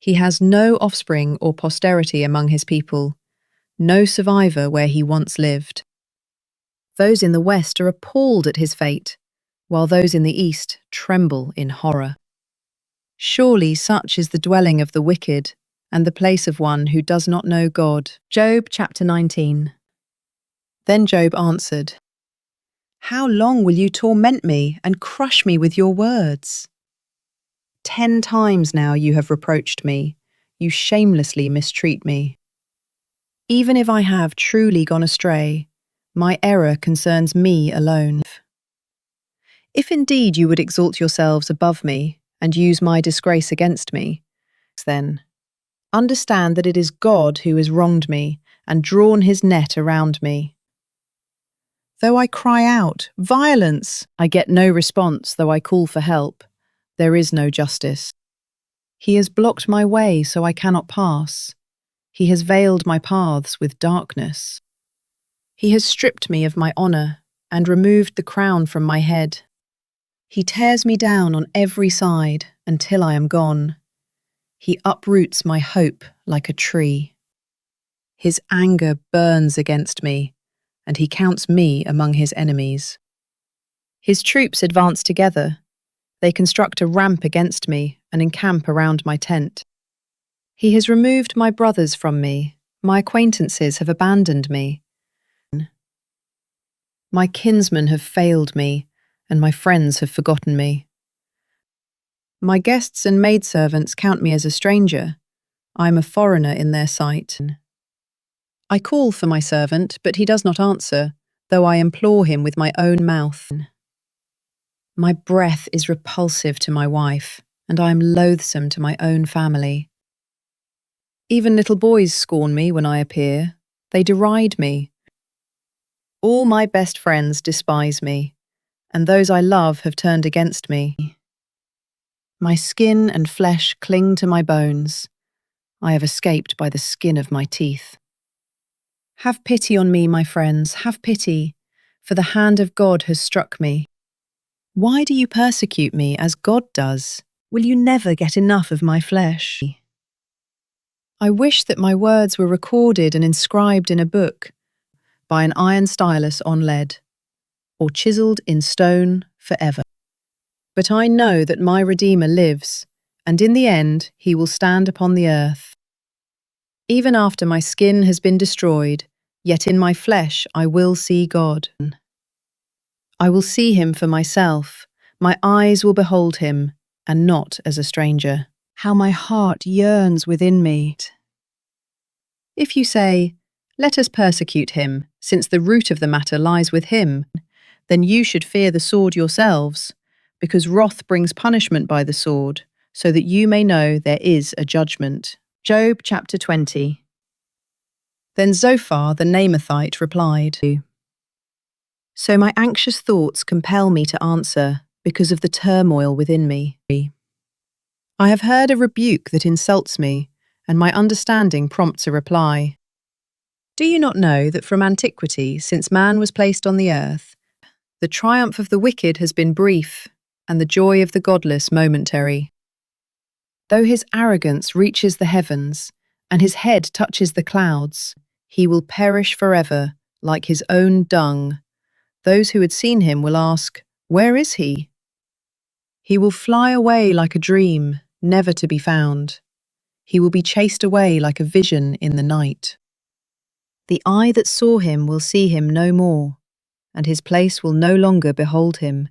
He has no offspring or posterity among his people, no survivor where he once lived. Those in the west are appalled at his fate, while those in the east tremble in horror. Surely such is the dwelling of the wicked, and the place of one who does not know God. Job chapter 19. Then Job answered, "How long will you torment me and crush me with your words? 10 times now you have reproached me, you shamelessly mistreat me. Even if I have truly gone astray, my error concerns me alone. If indeed you would exalt yourselves above me and use my disgrace against me, then understand that it is God who has wronged me and drawn his net around me. Though I cry out, 'Violence!' I get no response. Though I call for help, there is no justice. He has blocked my way so I cannot pass. He has veiled my paths with darkness. He has stripped me of my honor and removed the crown from my head. He tears me down on every side until I am gone. He uproots my hope like a tree. His anger burns against me, and he counts me among his enemies. His troops advance together. They construct a ramp against me and encamp around my tent. He has removed my brothers from me. My acquaintances have abandoned me. My kinsmen have failed me, and my friends have forgotten me. My guests and maidservants count me as a stranger. I am a foreigner in their sight. I call for my servant, but he does not answer, though I implore him with my own mouth. My breath is repulsive to my wife, and I am loathsome to my own family. Even little boys scorn me when I appear. They deride me. All my best friends despise me, and those I love have turned against me. My skin and flesh cling to my bones. I have escaped by the skin of my teeth. Have pity on me, my friends, have pity, for the hand of God has struck me. Why do you persecute me as God does? Will you never get enough of my flesh? I wish that my words were recorded and inscribed in a book by an iron stylus on lead, or chiselled in stone forever. But I know that my Redeemer lives, and in the end he will stand upon the earth. Even after my skin has been destroyed, yet in my flesh I will see God. I will see him for myself. My eyes will behold him, and not as a stranger. How my heart yearns within me. If you say, "Let us persecute him, since the root of the matter lies with him," then you should fear the sword yourselves, because wrath brings punishment by the sword, so that you may know there is a judgment. Job chapter 20. Then Zophar the Naamathite replied, "So my anxious thoughts compel me to answer, because of the turmoil within me. I have heard a rebuke that insults me, and my understanding prompts a reply. Do you not know that from antiquity, since man was placed on the earth, the triumph of the wicked has been brief, and the joy of the godless momentary? Though his arrogance reaches the heavens, and his head touches the clouds, he will perish forever, like his own dung. Those who had seen him will ask, 'Where is he?' He will fly away like a dream, never to be found. He will be chased away like a vision in the night. The eye that saw him will see him no more, and his place will no longer behold him.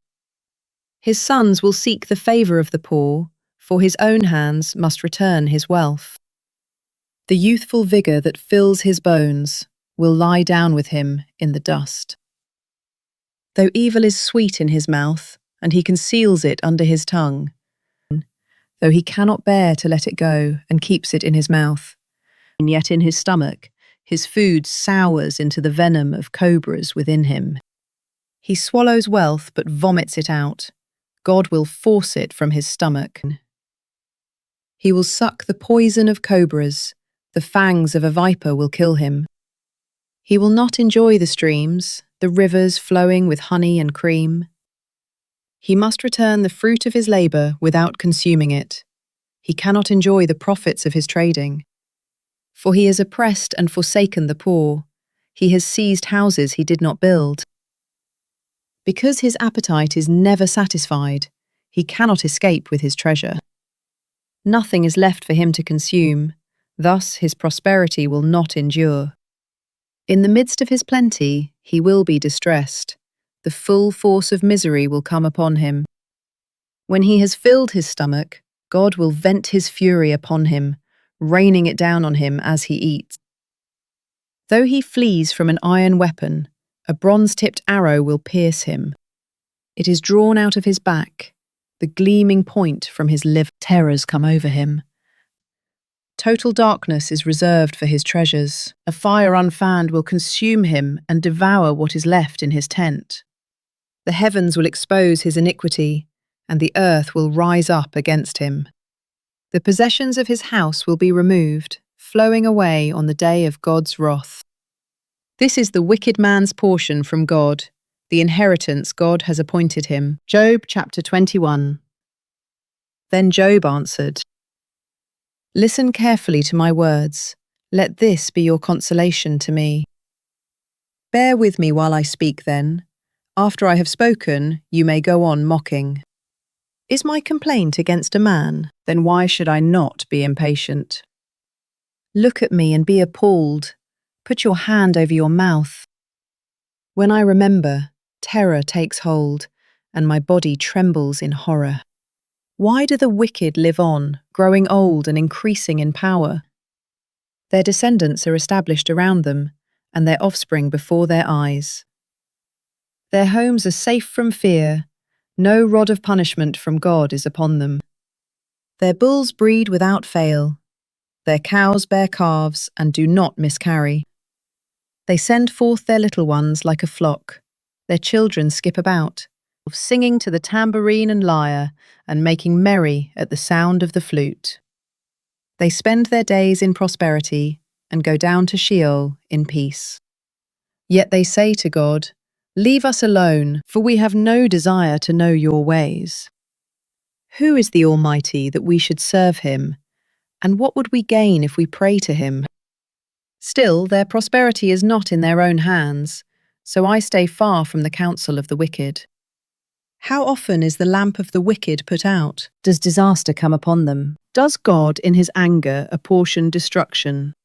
His sons will seek the favour of the poor, for his own hands must return his wealth. The youthful vigour that fills his bones will lie down with him in the dust. Though evil is sweet in his mouth, and he conceals it under his tongue, though he cannot bear to let it go and keeps it in his mouth, and yet in his stomach his food sours into the venom of cobras within him. He swallows wealth but vomits it out. God will force it from his stomach. He will suck the poison of cobras. The fangs of a viper will kill him. He will not enjoy the streams, the rivers flowing with honey and cream. He must return the fruit of his labour without consuming it. He cannot enjoy the profits of his trading. For he has oppressed and forsaken the poor. He has seized houses he did not build. Because his appetite is never satisfied, he cannot escape with his treasure. Nothing is left for him to consume, thus his prosperity will not endure. In the midst of his plenty, he will be distressed. The full force of misery will come upon him. When he has filled his stomach, God will vent his fury upon him, raining it down on him as he eats. Though he flees from an iron weapon, a bronze-tipped arrow will pierce him. It is drawn out of his back, the gleaming point from his liver. Terrors come over him. Total darkness is reserved for his treasures. A fire unfanned will consume him and devour what is left in his tent. The heavens will expose his iniquity, and the earth will rise up against him. The possessions of his house will be removed, flowing away on the day of God's wrath. This is the wicked man's portion from God, the inheritance God has appointed him. Job chapter 21. Then Job answered, "Listen carefully to my words. Let this be your consolation to me. Bear with me while I speak then. After I have spoken, you may go on mocking. Is my complaint against a man? Then why should I not be impatient? Look at me and be appalled. Put your hand over your mouth. When I remember, terror takes hold, and my body trembles in horror. Why do the wicked live on, growing old and increasing in power? Their descendants are established around them, and their offspring before their eyes. Their homes are safe from fear. No rod of punishment from God is upon them. Their bulls breed without fail. Their cows bear calves and do not miscarry. They send forth their little ones like a flock. Their children skip about, singing to the tambourine and lyre and making merry at the sound of the flute. They spend their days in prosperity and go down to Sheol in peace. Yet they say to God, 'Leave us alone, for we have no desire to know your ways.' Who is the Almighty that we should serve him? And what would we gain if we pray to him? Still, their prosperity is not in their own hands, so I stay far from the counsel of the wicked. How often is the lamp of the wicked put out? Does disaster come upon them? Does God in his anger apportion destruction?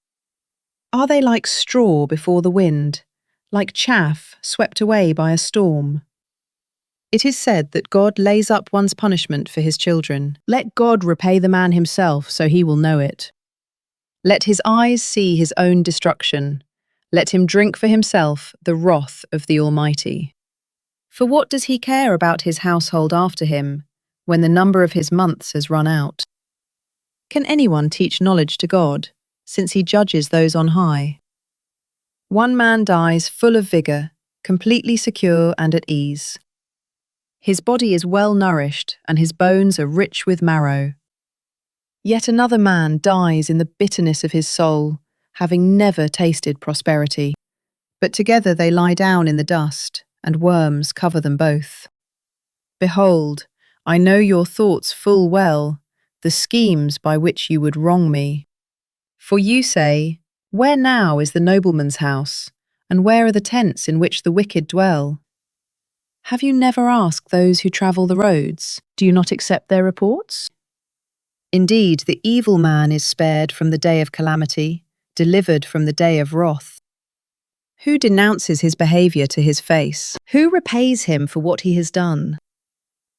Are they like straw before the wind, like chaff swept away by a storm? It is said that God lays up one's punishment for his children. Let God repay the man himself so he will know it. Let his eyes see his own destruction. Let him drink for himself the wrath of the Almighty. For what does he care about his household after him, when the number of his months has run out? Can anyone teach knowledge to God, since he judges those on high? One man dies full of vigour, completely secure and at ease. His body is well nourished, and his bones are rich with marrow. Yet another man dies in the bitterness of his soul, having never tasted prosperity. But together they lie down in the dust, and worms cover them both. Behold, I know your thoughts full well, the schemes by which you would wrong me. For you say, 'Where now is the nobleman's house, and where are the tents in which the wicked dwell?' Have you never asked those who travel the roads? Do you not accept their reports? Indeed, the evil man is spared from the day of calamity, delivered from the day of wrath. Who denounces his behavior to his face? Who repays him for what he has done?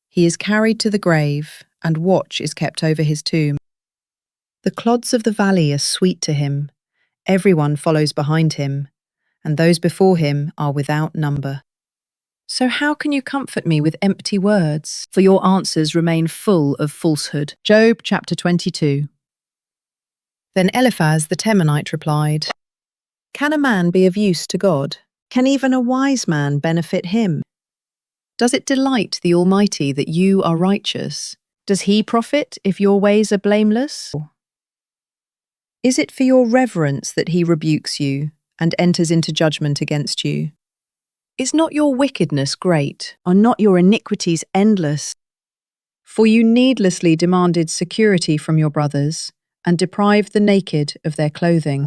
He is carried to the grave, and watch is kept over his tomb. The clods of the valley are sweet to him. Everyone follows behind him, and those before him are without number. So how can you comfort me with empty words? For your answers remain full of falsehood. Job chapter 22. Then Eliphaz the Temanite replied, Can a man be of use to God? Can even a wise man benefit him? Does it delight the Almighty that you are righteous? Does he profit if your ways are blameless? Is it for your reverence that he rebukes you and enters into judgment against you? Is not your wickedness great? Are not your iniquities endless? For you needlessly demanded security from your brothers and deprived the naked of their clothing.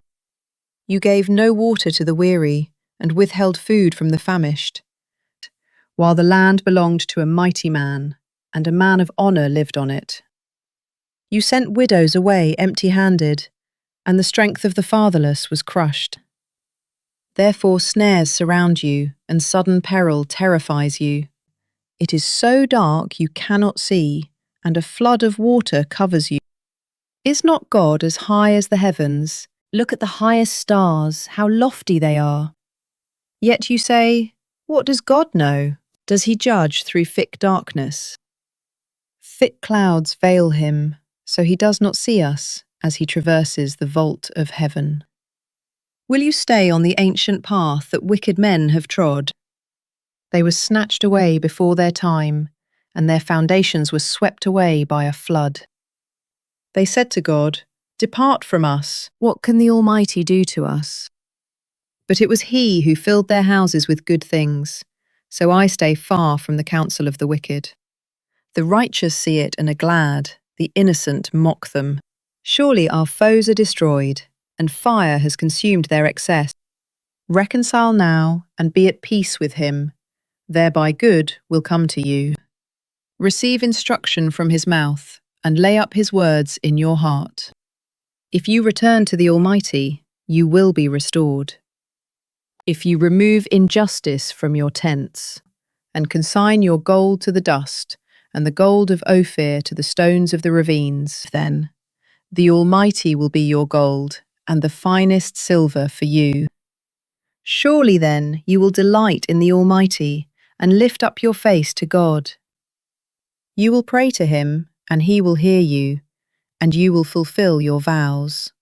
You gave no water to the weary and withheld food from the famished, while the land belonged to a mighty man, and a man of honor lived on it. You sent widows away empty-handed, and the strength of the fatherless was crushed. Therefore snares surround you, and sudden peril terrifies you. It is so dark you cannot see, and a flood of water covers you. Is not God as high as the heavens? Look at the highest stars, how lofty they are. Yet you say, What does God know? Does he judge through thick darkness? Thick clouds veil him, so he does not see us as he traverses the vault of heaven. Will you stay on the ancient path that wicked men have trod? They were snatched away before their time, and their foundations were swept away by a flood. They said to God, Depart from us. What can the Almighty do to us? But it was he who filled their houses with good things, so I stay far from the counsel of the wicked. The righteous see it and are glad, the innocent mock them. Surely our foes are destroyed, and fire has consumed their excess. Reconcile now and be at peace with him, thereby good will come to you. Receive instruction from his mouth, and lay up his words in your heart. If you return to the Almighty, you will be restored. If you remove injustice from your tents, and consign your gold to the dust, and the gold of Ophir to the stones of the ravines, then the Almighty will be your gold, and the finest silver for you. Surely then you will delight in the Almighty, and lift up your face to God. You will pray to him, and he will hear you, and you will fulfill your vows.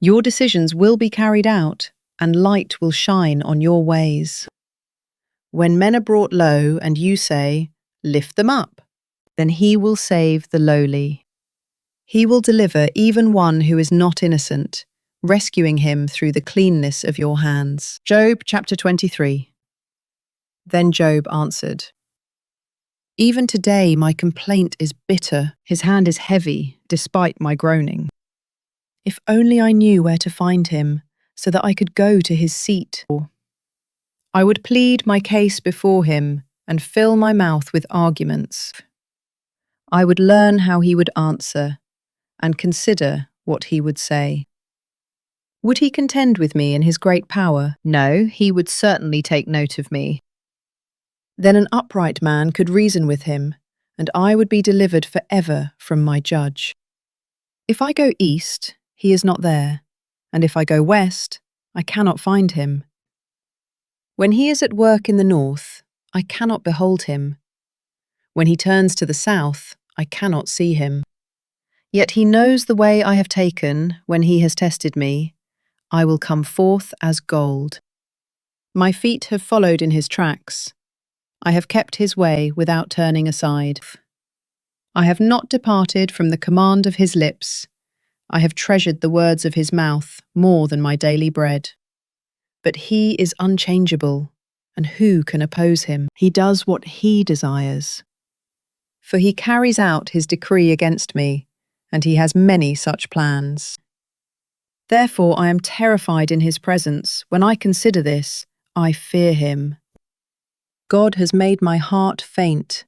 Your decisions will be carried out, and light will shine on your ways. When men are brought low, and you say, Lift them up, then he will save the lowly. He will deliver even one who is not innocent, rescuing him through the cleanness of your hands. Job chapter 23. Then Job answered, Even today my complaint is bitter, his hand is heavy, despite my groaning. If only I knew where to find him, so that I could go to his seat. I would plead my case before him and fill my mouth with arguments. I would learn how he would answer and consider what he would say. Would he contend with me in his great power? No, he would certainly take note of me. Then an upright man could reason with him, and I would be delivered forever from my judge. If I go east, he is not there, and if I go west, I cannot find him. When he is at work in the north, I cannot behold him. When he turns to the south, I cannot see him. Yet he knows the way I have taken when he has tested me. I will come forth as gold. My feet have followed in his tracks. I have kept his way without turning aside. I have not departed from the command of his lips. I have treasured the words of his mouth more than my daily bread. But he is unchangeable, and who can oppose him? He does what he desires. For he carries out his decree against me, and he has many such plans. Therefore I am terrified in his presence. When I consider this, I fear him. God has made my heart faint.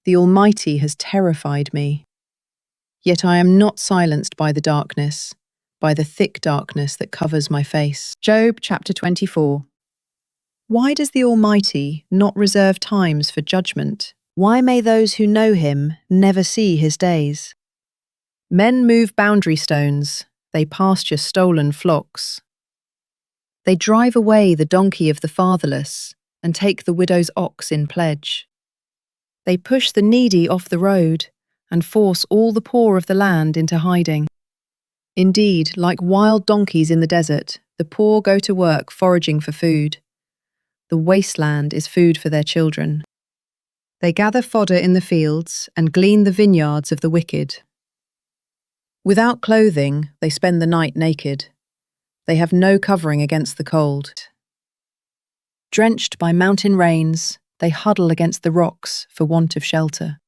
The Almighty has terrified me. Yet I am not silenced by the darkness, by the thick darkness that covers my face. Job chapter 24. Why does the Almighty not reserve times for judgment? Why may those who know him never see his days? Men move boundary stones, they pasture stolen flocks. They drive away the donkey of the fatherless and take the widow's ox in pledge. They push the needy off the road and force all the poor of the land into hiding. Indeed, like wild donkeys in the desert, the poor go to work foraging for food. The wasteland is food for their children. They gather fodder in the fields and glean the vineyards of the wicked. Without clothing, they spend the night naked. They have no covering against the cold. Drenched by mountain rains, they huddle against the rocks for want of shelter.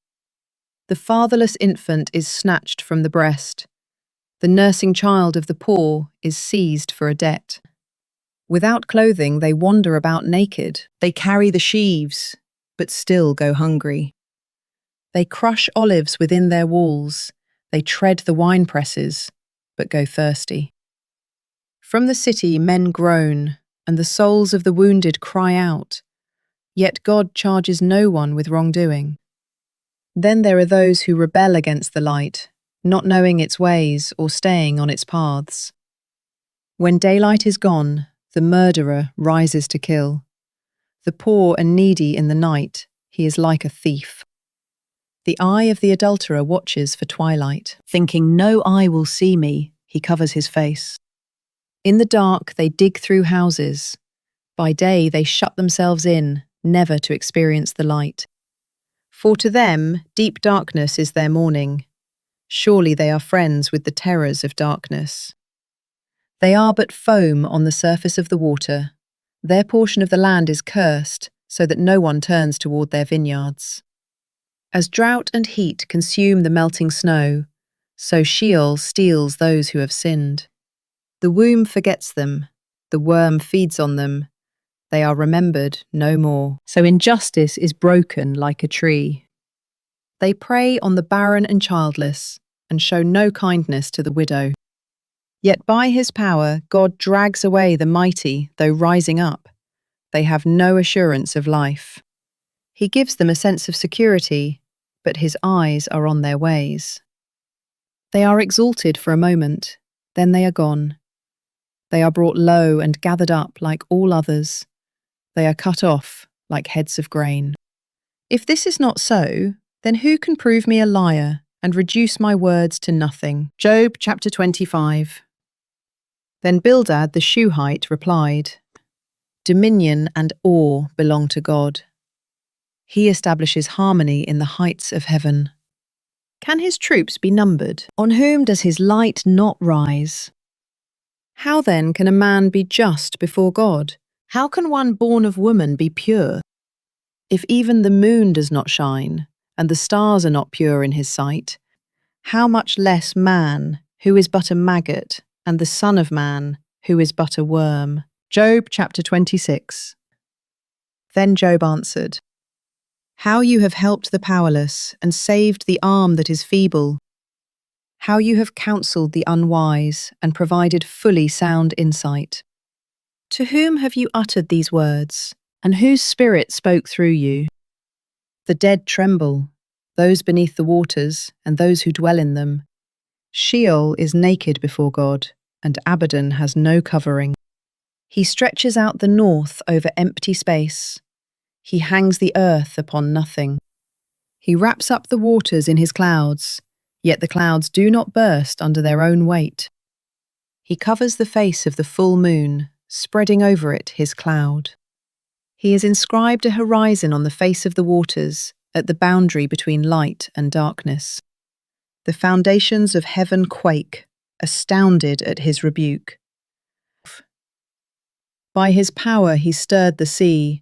The fatherless infant is snatched from the breast. The nursing child of the poor is seized for a debt. Without clothing, they wander about naked. They carry the sheaves, but still go hungry. They crush olives within their walls. They tread the wine presses, but go thirsty. From the city men groan, and the souls of the wounded cry out. Yet God charges no one with wrongdoing. Then there are those who rebel against the light, not knowing its ways or staying on its paths. When daylight is gone, the murderer rises to kill. The poor and needy in the night, he is like a thief. The eye of the adulterer watches for twilight. Thinking no eye will see me, he covers his face. In the dark they dig through houses. By day they shut themselves in, never to experience the light. For to them deep darkness is their morning. Surely they are friends with the terrors of darkness. They are but foam on the surface of the water. Their portion of the land is cursed, so that no one turns toward their vineyards. As drought and heat consume the melting snow, so Sheol steals those who have sinned. The womb forgets them, the worm feeds on them. They are remembered no more. So injustice is broken like a tree. They prey on the barren and childless, and show no kindness to the widow. Yet by his power God drags away the mighty, though rising up. They have no assurance of life. He gives them a sense of security, but his eyes are on their ways. They are exalted for a moment, then they are gone. They are brought low and gathered up like all others. They are cut off like heads of grain. If this is not so, then who can prove me a liar and reduce my words to nothing? Job chapter 25. Then Bildad the Shuhite replied, Dominion and awe belong to God. He establishes harmony in the heights of heaven. Can his troops be numbered? On whom does his light not rise? How then can a man be just before God? How can one born of woman be pure? If even the moon does not shine, and the stars are not pure in his sight, how much less man, who is but a maggot, and the Son of Man, who is but a worm? Job chapter 26. Then Job answered, How you have helped the powerless, and saved the arm that is feeble. How you have counselled the unwise, and provided fully sound insight. To whom have you uttered these words, and whose spirit spoke through you? The dead tremble, those beneath the waters, and those who dwell in them. Sheol is naked before God, and Abaddon has no covering. He stretches out the north over empty space. He hangs the earth upon nothing. He wraps up the waters in his clouds, yet the clouds do not burst under their own weight. He covers the face of the full moon, spreading over it his cloud. He has inscribed a horizon on the face of the waters, at the boundary between light and darkness. The foundations of heaven quake, astounded at his rebuke. By his power he stirred the sea,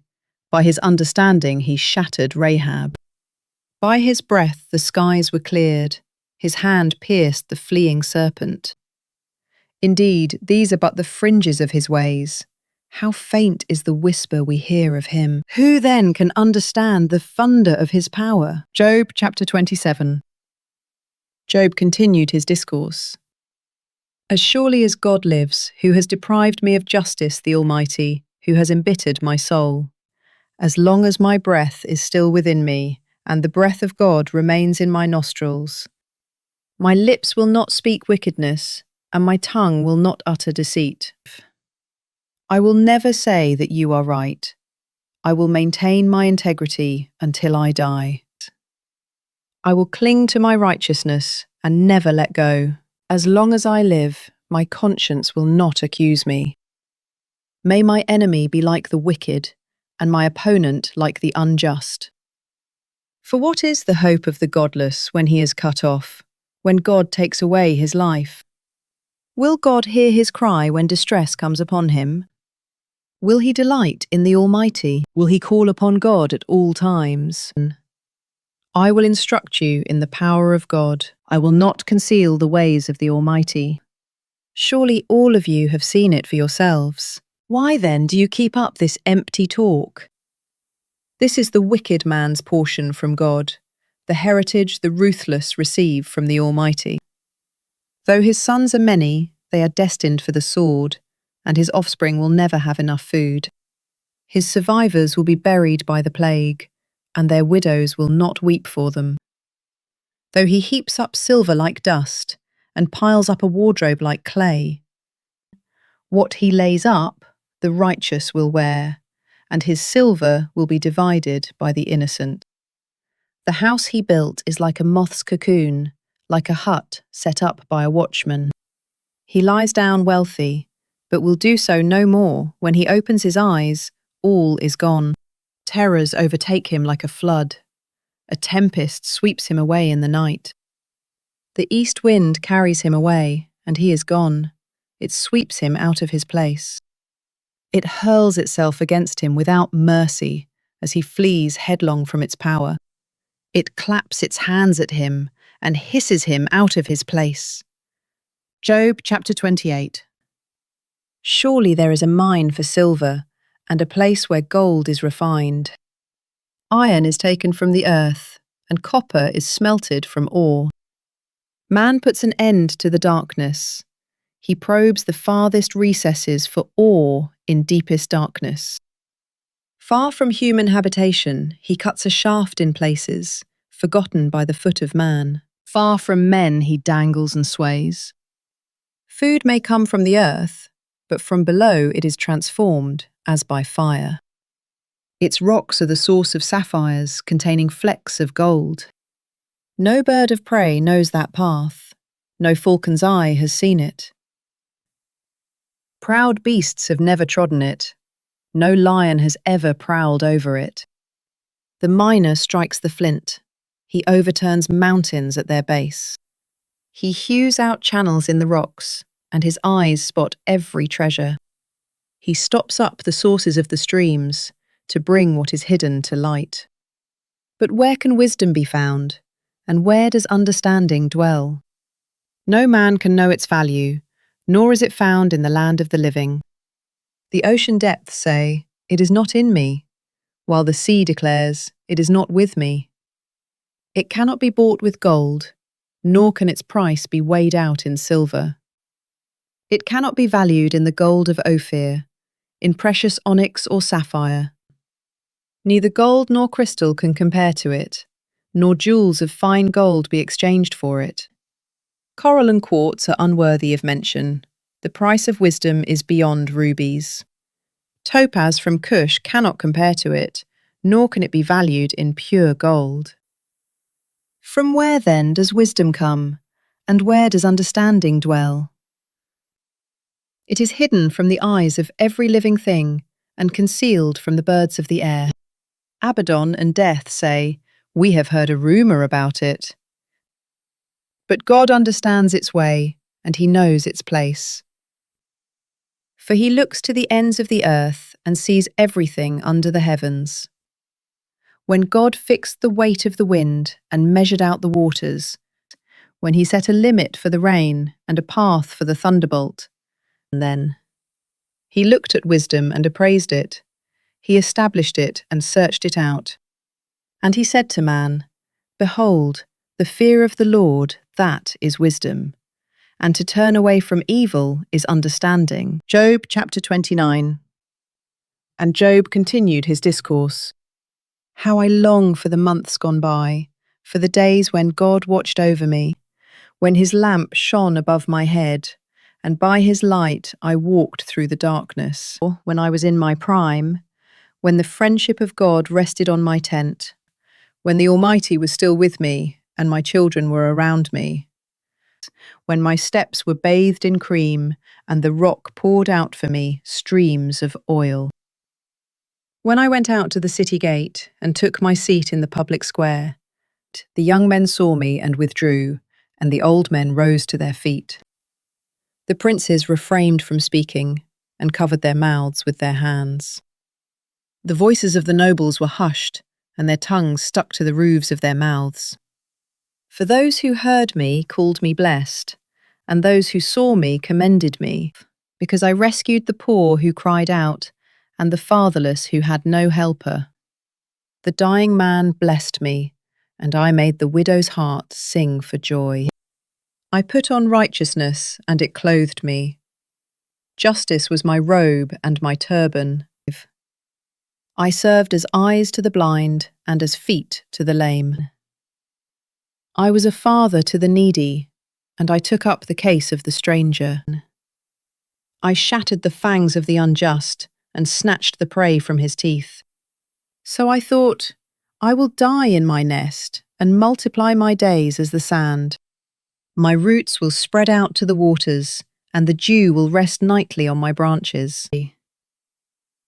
by his understanding he shattered Rahab. By his breath the skies were cleared, his hand pierced the fleeing serpent. Indeed, these are but the fringes of his ways. How faint is the whisper we hear of him. Who then can understand the thunder of his power? Job chapter 27. Job continued his discourse. As surely as God lives, who has deprived me of justice, the Almighty, who has embittered my soul. As long as my breath is still within me, and the breath of God remains in my nostrils, my lips will not speak wickedness, and my tongue will not utter deceit. I will never say that you are right. I will maintain my integrity until I die. I will cling to my righteousness and never let go. As long as I live, my conscience will not accuse me. May my enemy be like the wicked, and my opponent like the unjust. For what is the hope of the godless when he is cut off, when God takes away his life? Will God hear his cry when distress comes upon him? Will he delight in the Almighty? Will he call upon God at all times? I will instruct you in the power of God. I will not conceal the ways of the Almighty. Surely all of you have seen it for yourselves. Why then do you keep up this empty talk? This is the wicked man's portion from God, the heritage the ruthless receive from the Almighty. Though his sons are many, they are destined for the sword, and his offspring will never have enough food. His survivors will be buried by the plague, and their widows will not weep for them. Though he heaps up silver like dust, and piles up a wardrobe like clay, what he lays up, the righteous will wear, and his silver will be divided by the innocent. The house he built is like a moth's cocoon, like a hut set up by a watchman. He lies down wealthy, but will do so no more. When he opens his eyes, all is gone. Terrors overtake him like a flood. A tempest sweeps him away in the night. The east wind carries him away, and he is gone. It sweeps him out of his place. It hurls itself against him without mercy as he flees headlong from its power. It claps its hands at him and hisses him out of his place. Job chapter 28. Surely there is a mine for silver, and a place where gold is refined. Iron is taken from the earth, and copper is smelted from ore. Man puts an end to the darkness. He probes the farthest recesses for ore in deepest darkness. Far from human habitation, he cuts a shaft in places, forgotten by the foot of man. Far from men he dangles and sways. Food may come from the earth, but from below it is transformed as by fire. Its rocks are the source of sapphires containing flecks of gold. No bird of prey knows that path. No falcon's eye has seen it. Proud beasts have never trodden it. No lion has ever prowled over it. The miner strikes the flint. He overturns mountains at their base. He hews out channels in the rocks, and his eyes spot every treasure. He stops up the sources of the streams to bring what is hidden to light. But where can wisdom be found, and where does understanding dwell? No man can know its value, nor is it found in the land of the living. The ocean depths say, "It is not in me," while the sea declares, "It is not with me." It cannot be bought with gold, nor can its price be weighed out in silver. It cannot be valued in the gold of Ophir, in precious onyx or sapphire. Neither gold nor crystal can compare to it, nor jewels of fine gold be exchanged for it. Coral and quartz are unworthy of mention. The price of wisdom is beyond rubies. Topaz from Cush cannot compare to it, nor can it be valued in pure gold. From where then does wisdom come, and where does understanding dwell? It is hidden from the eyes of every living thing, and concealed from the birds of the air. Abaddon and Death say, "We have heard a rumour about it." But God understands its way, and he knows its place. For he looks to the ends of the earth and sees everything under the heavens. When God fixed the weight of the wind and measured out the waters, when he set a limit for the rain and a path for the thunderbolt, and then he looked at wisdom and appraised it. He established it and searched it out. And he said to man, "Behold, the fear of the Lord, that is wisdom, and to turn away from evil is understanding. Job chapter 29. And Job continued his discourse. How I long for the months gone by, for the days when God watched over me, when his lamp shone above my head, and by his light I walked through the darkness. When I was in my prime, when the friendship of God rested on my tent, when the Almighty was still with me and my children were around me, when my steps were bathed in cream and the rock poured out for me streams of oil. When I went out to the city gate and took my seat in the public square, the young men saw me and withdrew, and the old men rose to their feet. The princes refrained from speaking and covered their mouths with their hands. The voices of the nobles were hushed, and their tongues stuck to the roofs of their mouths. For those who heard me called me blessed, and those who saw me commended me, because I rescued the poor who cried out, and the fatherless who had no helper. The dying man blessed me, and I made the widow's heart sing for joy. I put on righteousness, and it clothed me. Justice was my robe and my turban. I served as eyes to the blind and as feet to the lame. I was a father to the needy, and I took up the case of the stranger. I shattered the fangs of the unjust and snatched the prey from his teeth. So I thought, I will die in my nest and multiply my days as the sand. My roots will spread out to the waters, and the dew will rest nightly on my branches.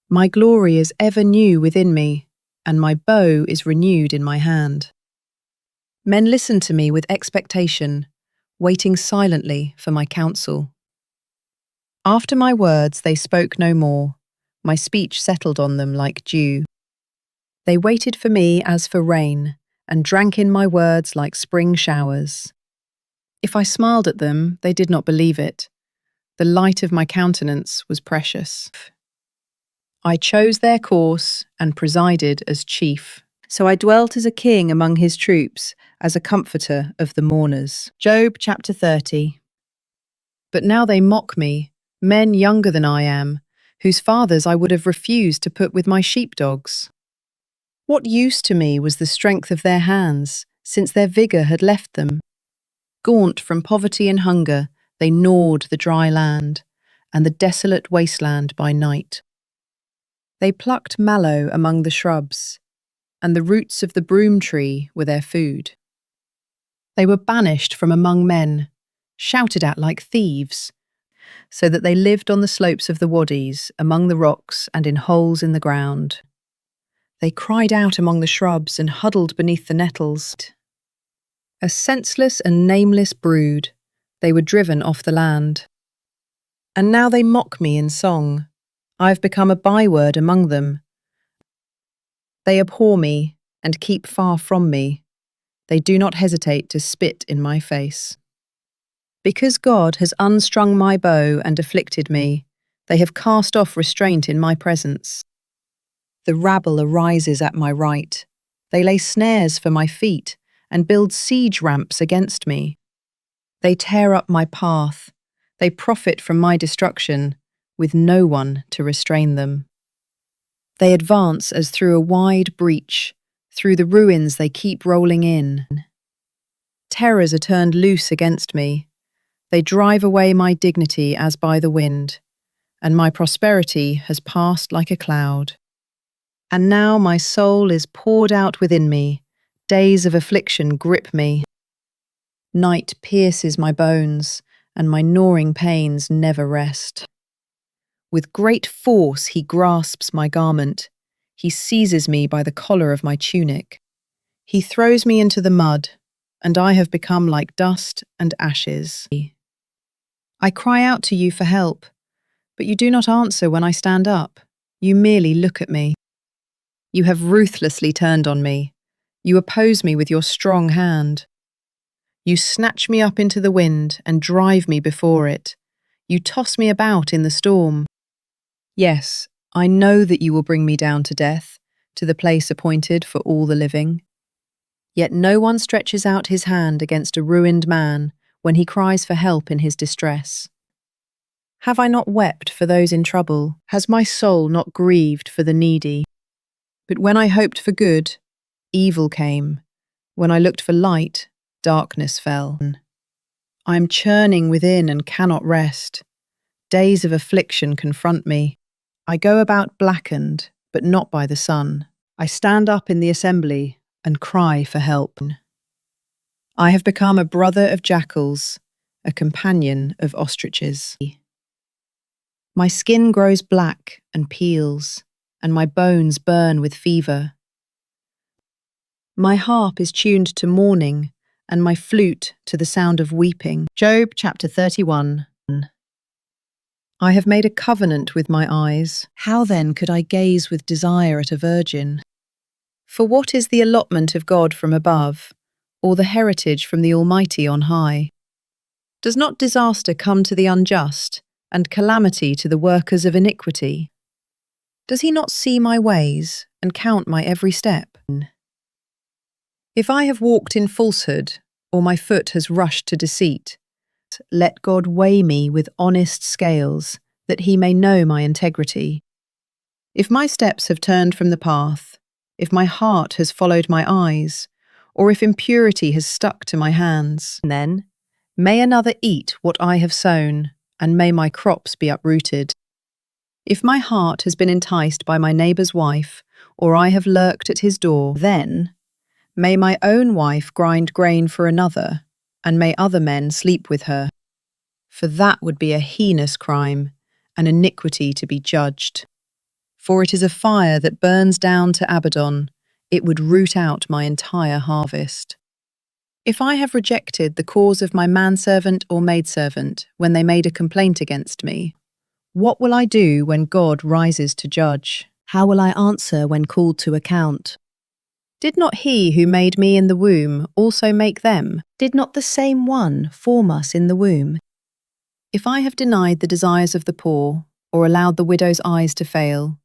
My glory is ever new within me, and my bow is renewed in my hand. Men listen to me with expectation, waiting silently for my counsel. After my words they spoke no more. My speech settled on them like dew. They waited for me as for rain, and drank in my words like spring showers. If I smiled at them, they did not believe it. The light of my countenance was precious. I chose their course and presided as chief. So I dwelt as a king among his troops, as a comforter of the mourners. Job chapter 30. But now they mock me, men younger than I am, whose fathers I would have refused to put with my sheepdogs. What use to me was the strength of their hands, since their vigour had left them? Gaunt from poverty and hunger, they gnawed the dry land, and the desolate wasteland by night. They plucked mallow among the shrubs, and the roots of the broom tree were their food. They were banished from among men, shouted at like thieves, so that they lived on the slopes of the wadis, among the rocks and in holes in the ground. They cried out among the shrubs and huddled beneath the nettles. A senseless and nameless brood, they were driven off the land. And now they mock me in song. I have become a byword among them. They abhor me and keep far from me. They do not hesitate to spit in my face. Because God has unstrung my bow and afflicted me, they have cast off restraint in my presence. The rabble arises at my right. They lay snares for my feet and build siege ramps against me. They tear up my path. They profit from my destruction, with no one to restrain them. They advance as through a wide breach. Through the ruins they keep rolling in. Terrors are turned loose against me. They drive away my dignity as by the wind, and my prosperity has passed like a cloud. And now my soul is poured out within me. Days of affliction grip me. Night pierces my bones, and my gnawing pains never rest. With great force he grasps my garment. He seizes me by the collar of my tunic. He throws me into the mud, and I have become like dust and ashes. I cry out to you for help, but you do not answer when I stand up. You merely look at me. You have ruthlessly turned on me. You oppose me with your strong hand. You snatch me up into the wind and drive me before it. You toss me about in the storm. Yes, I know that you will bring me down to death, to the place appointed for all the living. Yet no one stretches out his hand against a ruined man when he cries for help in his distress. Have I not wept for those in trouble? Has my soul not grieved for the needy? But when I hoped for good, evil came. When I looked for light, darkness fell. I am churning within and cannot rest. Days of affliction confront me. I go about blackened, but not by the sun. I stand up in the assembly and cry for help. I have become a brother of jackals, a companion of ostriches. My skin grows black and peels, and my bones burn with fever. My harp is tuned to mourning, and my flute to the sound of weeping. Job chapter 31. I have made a covenant with my eyes. How then could I gaze with desire at a virgin? For what is the allotment of God from above, or the heritage from the Almighty on high? Does not disaster come to the unjust, and calamity to the workers of iniquity? Does he not see my ways, and count my every step? If I have walked in falsehood, or my foot has rushed to deceit, let God weigh me with honest scales, that he may know my integrity. If my steps have turned from the path, if my heart has followed my eyes, or if impurity has stuck to my hands, then may another eat what I have sown, and may my crops be uprooted. If my heart has been enticed by my neighbour's wife, or I have lurked at his door, then may my own wife grind grain for another, and may other men sleep with her. For that would be a heinous crime, an iniquity to be judged. For it is a fire that burns down to Abaddon, it would root out my entire harvest. If I have rejected the cause of my manservant or maidservant when they made a complaint against me, what will I do when God rises to judge? How will I answer when called to account? Did not he who made me in the womb also make them? Did not the same one form us in the womb? If I have denied the desires of the poor, or allowed the widow's eyes to fail,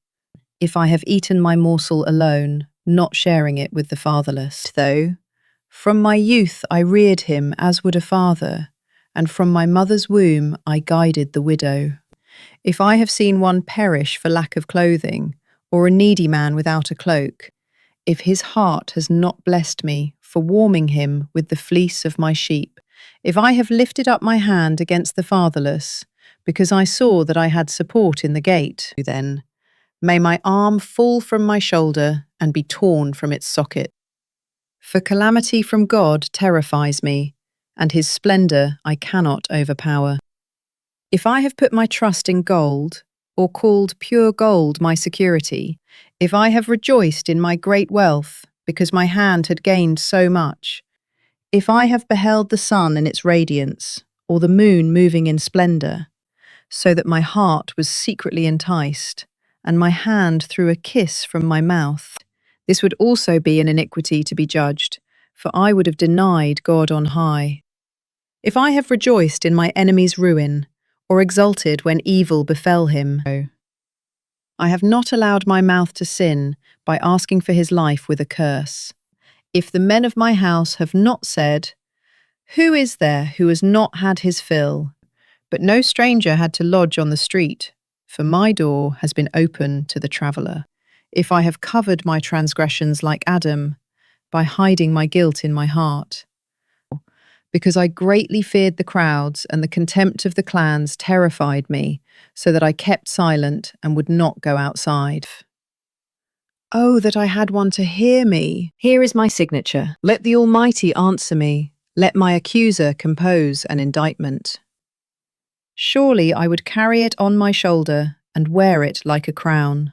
if I have eaten my morsel alone, not sharing it with the fatherless, though, from my youth I reared him as would a father, and from my mother's womb I guided the widow. If I have seen one perish for lack of clothing, or a needy man without a cloak, if his heart has not blessed me for warming him with the fleece of my sheep, if I have lifted up my hand against the fatherless, because I saw that I had support in the gate, then may my arm fall from my shoulder and be torn from its socket. For calamity from God terrifies me, and his splendour I cannot overpower. If I have put my trust in gold, or called pure gold my security, if I have rejoiced in my great wealth, because my hand had gained so much, if I have beheld the sun in its radiance, or the moon moving in splendour, so that my heart was secretly enticed, and my hand threw a kiss from my mouth, this would also be an iniquity to be judged, for I would have denied God on high. If I have rejoiced in my enemy's ruin, or exulted when evil befell him, I have not allowed my mouth to sin by asking for his life with a curse. If the men of my house have not said, "Who is there who has not had his fill?" But no stranger had to lodge on the street, for my door has been open to the traveller. If I have covered my transgressions like Adam, by hiding my guilt in my heart, because I greatly feared the crowds, and the contempt of the clans terrified me, so that I kept silent and would not go outside. Oh, that I had one to hear me! Here is my signature. Let the Almighty answer me. Let my accuser compose an indictment. Surely I would carry it on my shoulder and wear it like a crown.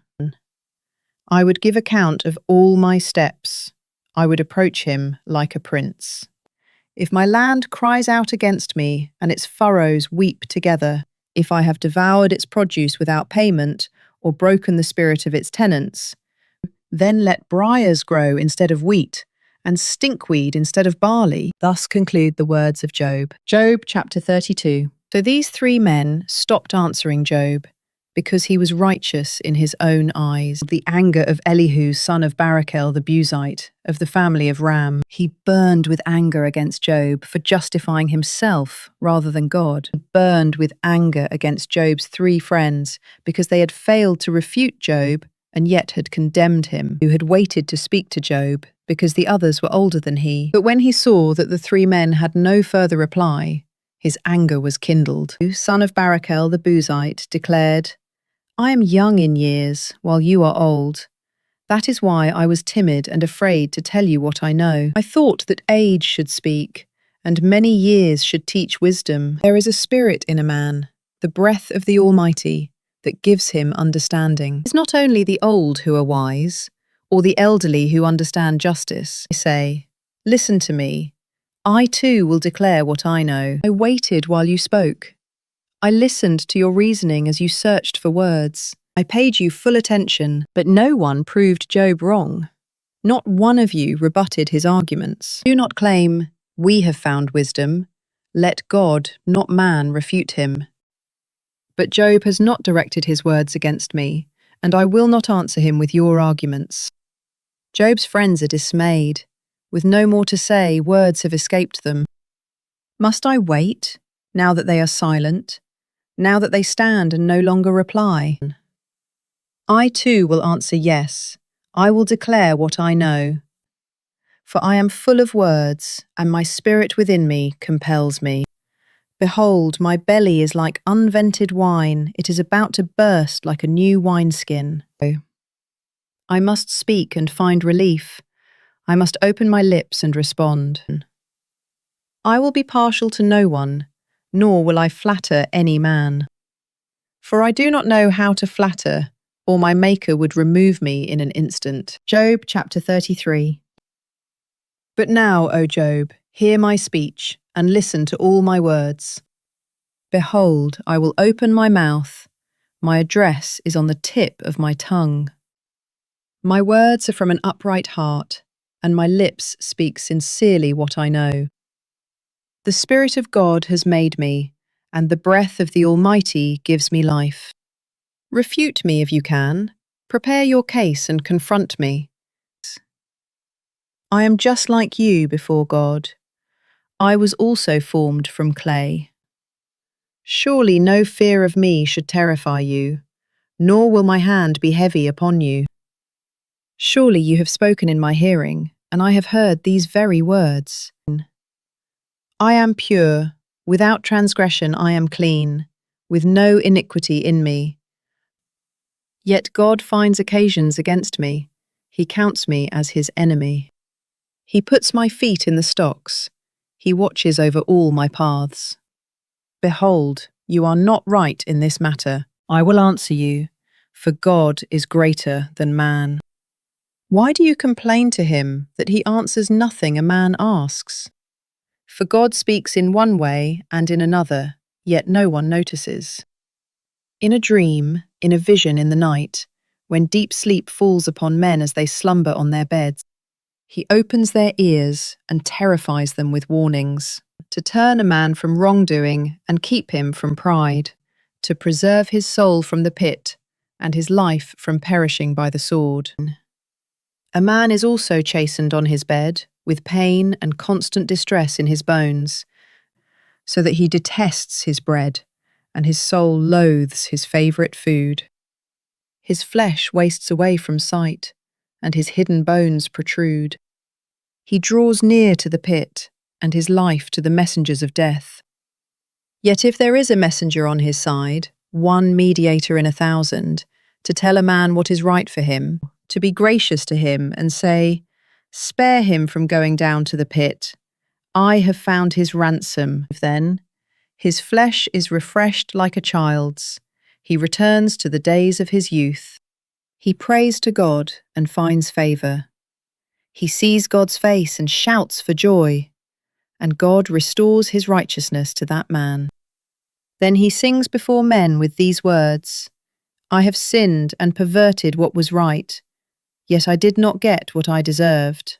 I would give account of all my steps. I would approach him like a prince. If my land cries out against me, and its furrows weep together, if I have devoured its produce without payment, or broken the spirit of its tenants, then let briars grow instead of wheat, and stinkweed instead of barley. Thus conclude the words of Job. Job chapter 32. So these three men stopped answering Job, because he was righteous in his own eyes. The anger of Elihu, son of Barachel the Buzite, of the family of Ram. He burned with anger against Job for justifying himself rather than God. He burned with anger against Job's 3 friends because they had failed to refute Job and yet had condemned him, who had waited to speak to Job because the others were older than he. But when he saw that the 3 men had no further reply, his anger was kindled. Son of Barachel the Buzite declared, "I am young in years, while you are old. That is why I was timid and afraid to tell you what I know. I thought that age should speak, and many years should teach wisdom. There is a spirit in a man, the breath of the Almighty, that gives him understanding. It is not only the old who are wise, or the elderly who understand justice. I say, listen to me. I too will declare what I know. I waited while you spoke. I listened to your reasoning as you searched for words. I paid you full attention, but no one proved Job wrong. Not one of you rebutted his arguments. Do not claim, we have found wisdom. Let God, not man, refute him. But Job has not directed his words against me, and I will not answer him with your arguments. Job's friends are dismayed. With no more to say, words have escaped them. Must I wait, now that they are silent? Now that they stand and no longer reply? I too will answer yes. I will declare what I know. For I am full of words, and my spirit within me compels me. Behold, my belly is like unvented wine. It is about to burst like a new wineskin. I must speak and find relief. I must open my lips and respond. I will be partial to no one, nor will I flatter any man. For I do not know how to flatter, or my Maker would remove me in an instant. Job chapter 33. But now, O Job, hear my speech, and listen to all my words. Behold, I will open my mouth. My address is on the tip of my tongue. My words are from an upright heart, and my lips speak sincerely what I know. The Spirit of God has made me, and the breath of the Almighty gives me life. Refute me if you can. Prepare your case and confront me. I am just like you before God. I was also formed from clay. Surely no fear of me should terrify you, nor will my hand be heavy upon you. Surely you have spoken in my hearing, and I have heard these very words. I am pure, without transgression I am clean, with no iniquity in me. Yet God finds occasions against me. He counts me as his enemy. He puts my feet in the stocks. He watches over all my paths. Behold, you are not right in this matter. I will answer you, for God is greater than man. Why do you complain to him that he answers nothing a man asks? For God speaks in one way and in another, yet no one notices. In a dream, in a vision in the night, when deep sleep falls upon men as they slumber on their beds, he opens their ears and terrifies them with warnings, to turn a man from wrongdoing and keep him from pride, to preserve his soul from the pit and his life from perishing by the sword. A man is also chastened on his bed, with pain and constant distress in his bones, so that he detests his bread, and his soul loathes his favourite food. His flesh wastes away from sight, and his hidden bones protrude. He draws near to the pit, and his life to the messengers of death. Yet if there is a messenger on his side, one mediator in 1,000, to tell a man what is right for him, to be gracious to him and say, spare him from going down to the pit. I have found his ransom. Then his flesh is refreshed like a child's. He returns to the days of his youth. He prays to God and finds favour. He sees God's face and shouts for joy, and God restores his righteousness to that man. Then he sings before men with these words, I have sinned and perverted what was right, yet I did not get what I deserved.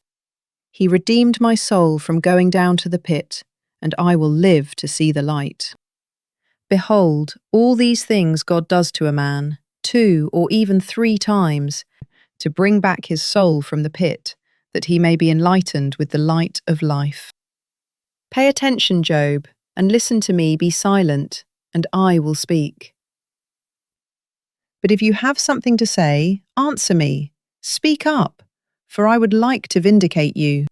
He redeemed my soul from going down to the pit, and I will live to see the light. Behold, all these things God does to a man, 2 or even 3 times, to bring back his soul from the pit, that he may be enlightened with the light of life. Pay attention, Job, and listen to me, be silent, and I will speak. But if you have something to say, answer me, speak up, for I would like to vindicate you.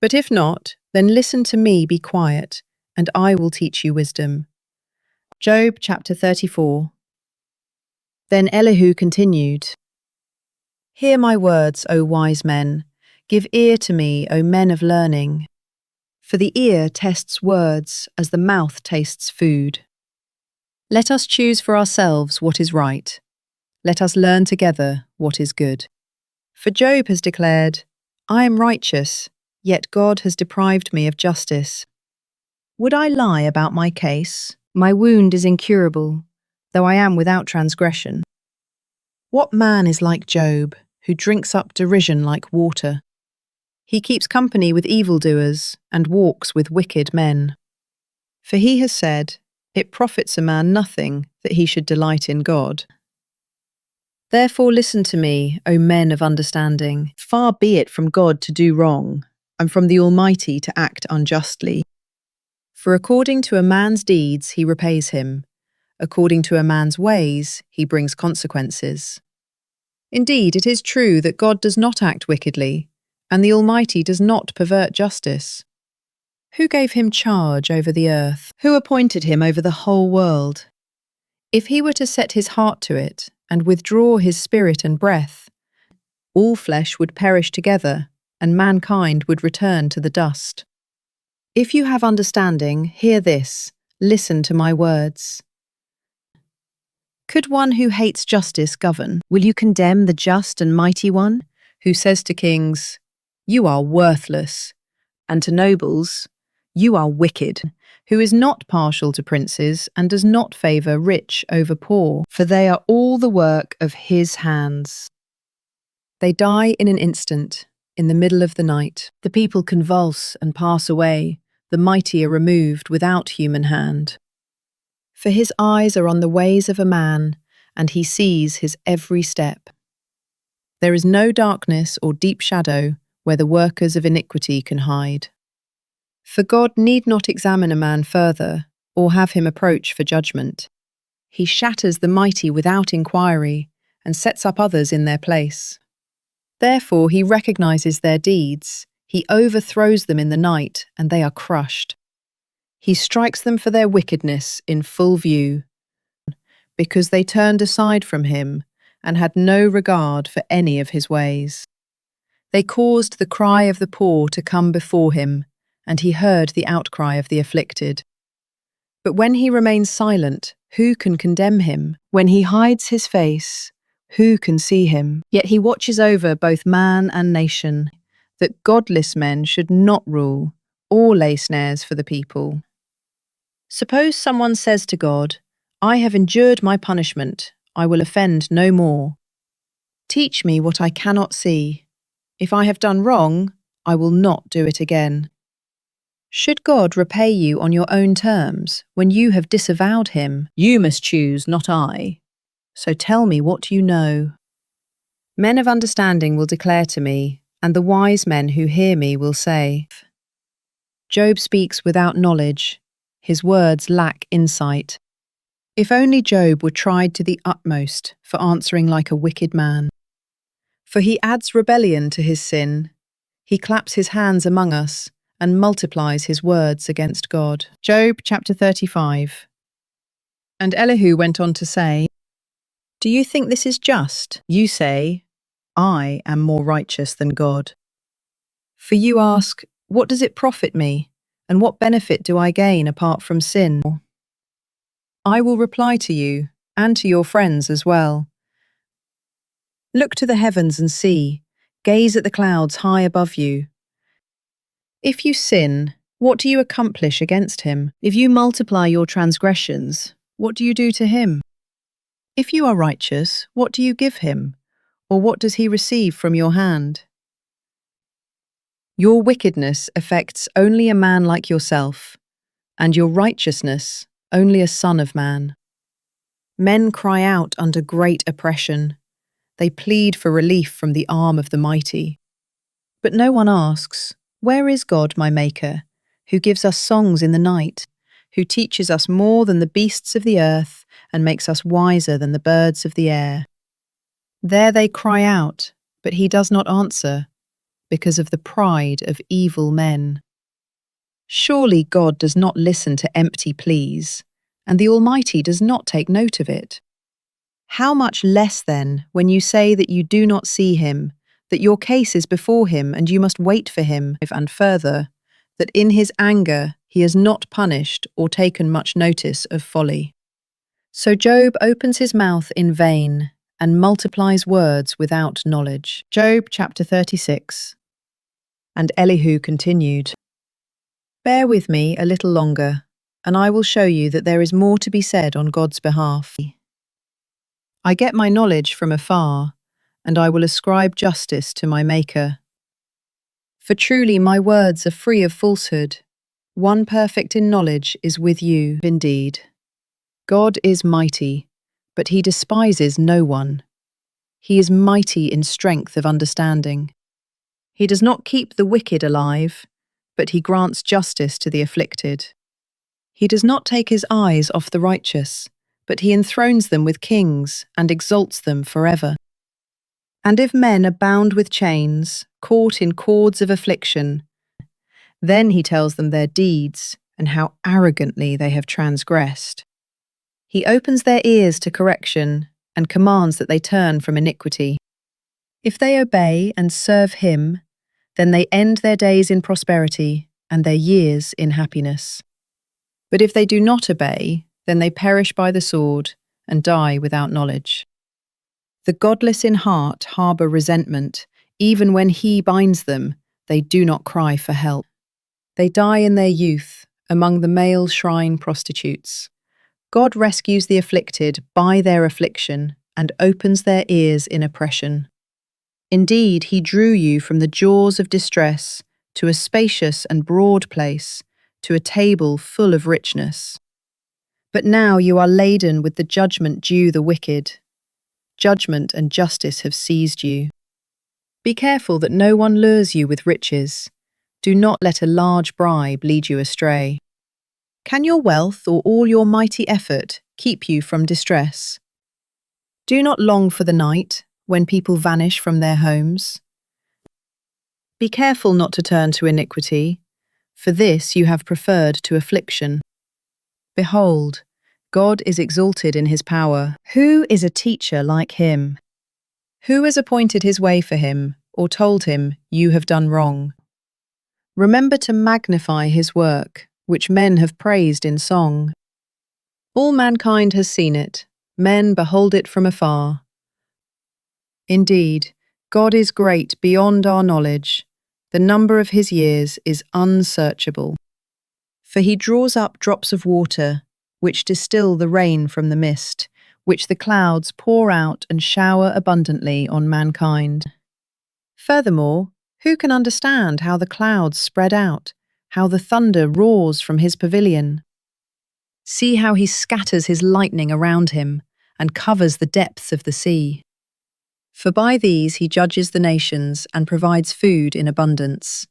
But if not, then listen to me, be quiet, and I will teach you wisdom. Job chapter 34. Then Elihu continued, Hear my words, O wise men, give ear to me, O men of learning. For the ear tests words as the mouth tastes food. Let us choose for ourselves what is right. Let us learn together what is good. For Job has declared, I am righteous, yet God has deprived me of justice. Would I lie about my case? My wound is incurable, though I am without transgression. What man is like Job, who drinks up derision like water? He keeps company with evildoers and walks with wicked men. For he has said, It profits a man nothing that he should delight in God. Therefore listen to me, O men of understanding. Far be it from God to do wrong, and from the Almighty to act unjustly. For according to a man's deeds he repays him, according to a man's ways he brings consequences. Indeed, it is true that God does not act wickedly, and the Almighty does not pervert justice. Who gave him charge over the earth? Who appointed him over the whole world? If he were to set his heart to it, and withdraw his spirit and breath, all flesh would perish together, and mankind would return to the dust. If you have understanding, hear this, listen to my words. Could one who hates justice govern? Will you condemn the just and mighty one, who says to kings, You are worthless, and to nobles, You are wicked, who is not partial to princes and does not favour rich over poor, for they are all the work of his hands. They die in an instant, in the middle of the night. The people convulse and pass away, the mighty are removed without human hand. For his eyes are on the ways of a man, and he sees his every step. There is no darkness or deep shadow where the workers of iniquity can hide. For God need not examine a man further, or have him approach for judgment. He shatters the mighty without inquiry, and sets up others in their place. Therefore he recognizes their deeds, he overthrows them in the night, and they are crushed. He strikes them for their wickedness in full view, because they turned aside from him, and had no regard for any of his ways. They caused the cry of the poor to come before him, and he heard the outcry of the afflicted. But when he remains silent, who can condemn him? When he hides his face, who can see him? Yet he watches over both man and nation, that godless men should not rule, or lay snares for the people. Suppose someone says to God, I have endured my punishment, I will offend no more. Teach me what I cannot see. If I have done wrong, I will not do it again. Should God repay you on your own terms when you have disavowed him? You must choose, not I. So tell me what you know. Men of understanding will declare to me, and the wise men who hear me will say, Job speaks without knowledge, his words lack insight. If only Job were tried to the utmost for answering like a wicked man. For he adds rebellion to his sin, he claps his hands among us, and multiplies his words against God. Job chapter 35. And Elihu went on to say, Do you think this is just? You say, I am more righteous than God. For you ask, What does it profit me? And what benefit do I gain apart from sin? I will reply to you, and to your friends as well. Look to the heavens and see, gaze at the clouds high above you. If you sin, what do you accomplish against him? If you multiply your transgressions, what do you do to him? If you are righteous, what do you give him? Or what does he receive from your hand? Your wickedness affects only a man like yourself, and your righteousness only a son of man. Men cry out under great oppression. They plead for relief from the arm of the mighty. But no one asks, "Where is God, my Maker, who gives us songs in the night, who teaches us more than the beasts of the earth and makes us wiser than the birds of the air?" There they cry out, but he does not answer, because of the pride of evil men. Surely God does not listen to empty pleas, and the Almighty does not take note of it. How much less then, when you say that you do not see him, that your case is before him and you must wait for him, and further, that in his anger he has not punished or taken much notice of folly. So Job opens his mouth in vain and multiplies words without knowledge. Job chapter 36. And Elihu continued, "Bear with me a little longer, and I will show you that there is more to be said on God's behalf. I get my knowledge from afar, and I will ascribe justice to my Maker. For truly my words are free of falsehood. One perfect in knowledge is with you indeed. God is mighty, but he despises no one. He is mighty in strength of understanding. He does not keep the wicked alive, but he grants justice to the afflicted. He does not take his eyes off the righteous, but he enthrones them with kings and exalts them forever. And if men are bound with chains, caught in cords of affliction, then he tells them their deeds and how arrogantly they have transgressed. He opens their ears to correction and commands that they turn from iniquity. If they obey and serve him, then they end their days in prosperity and their years in happiness. But if they do not obey, then they perish by the sword and die without knowledge. The godless in heart harbour resentment. Even when he binds them, they do not cry for help. They die in their youth among the male shrine prostitutes. God rescues the afflicted by their affliction and opens their ears in oppression. Indeed, he drew you from the jaws of distress to a spacious and broad place, to a table full of richness. But now you are laden with the judgment due the wicked. Judgment and justice have seized you. Be careful that no one lures you with riches. Do not let a large bribe lead you astray. Can your wealth or all your mighty effort keep you from distress? Do not long for the night, when people vanish from their homes. Be careful not to turn to iniquity, for this you have preferred to affliction. Behold, God is exalted in his power. Who is a teacher like him? Who has appointed his way for him, or told him, "You have done wrong"? Remember to magnify his work, which men have praised in song. All mankind has seen it, men behold it from afar. Indeed, God is great beyond our knowledge. The number of his years is unsearchable. For he draws up drops of water, which distill the rain from the mist, which the clouds pour out and shower abundantly on mankind. Furthermore, who can understand how the clouds spread out, how the thunder roars from his pavilion? See how he scatters his lightning around him and covers the depths of the sea. For by these he judges the nations and provides food in abundance.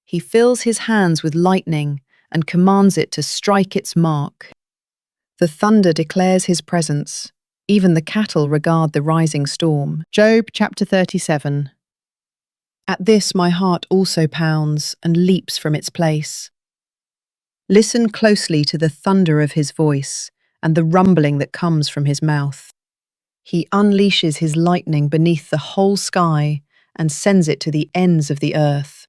He fills his hands with lightning and commands it to strike its mark. The thunder declares his presence. Even the cattle regard the rising storm. Job chapter 37. At this my heart also pounds and leaps from its place. Listen closely to the thunder of his voice and the rumbling that comes from his mouth. He unleashes his lightning beneath the whole sky and sends it to the ends of the earth.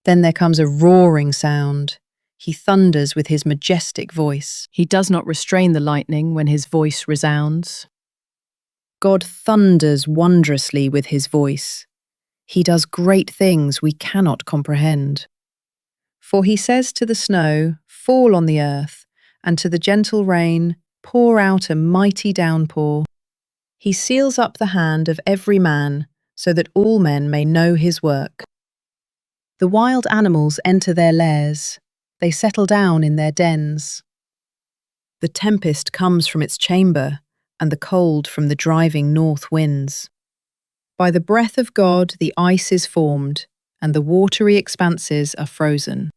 Then there comes a roaring sound. He thunders with his majestic voice. He does not restrain the lightning when his voice resounds. God thunders wondrously with his voice. He does great things we cannot comprehend. For he says to the snow, "Fall on the earth," and to the gentle rain, "Pour out a mighty downpour." He seals up the hand of every man, so that all men may know his work. The wild animals enter their lairs. They settle down in their dens. The tempest comes from its chamber, and the cold from the driving north winds. By the breath of God the ice is formed, and the watery expanses are frozen.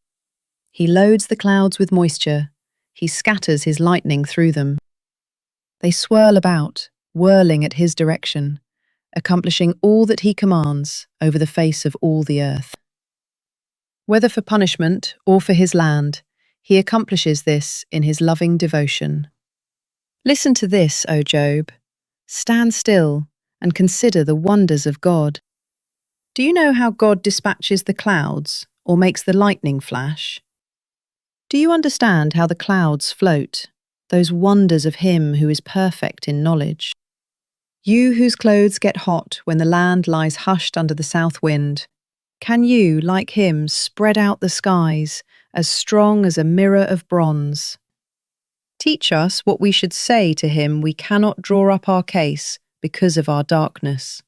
He loads the clouds with moisture, he scatters his lightning through them. They swirl about, whirling at his direction, accomplishing all that he commands over the face of all the earth. Whether for punishment or for his land, he accomplishes this in his loving devotion. Listen to this, O Job. Stand still and consider the wonders of God. Do you know how God dispatches the clouds or makes the lightning flash? Do you understand how the clouds float, those wonders of him who is perfect in knowledge? You whose clothes get hot when the land lies hushed under the south wind, can you, like him, spread out the skies, as strong as a mirror of bronze? Teach us what we should say to him we cannot draw up our case because of our darkness.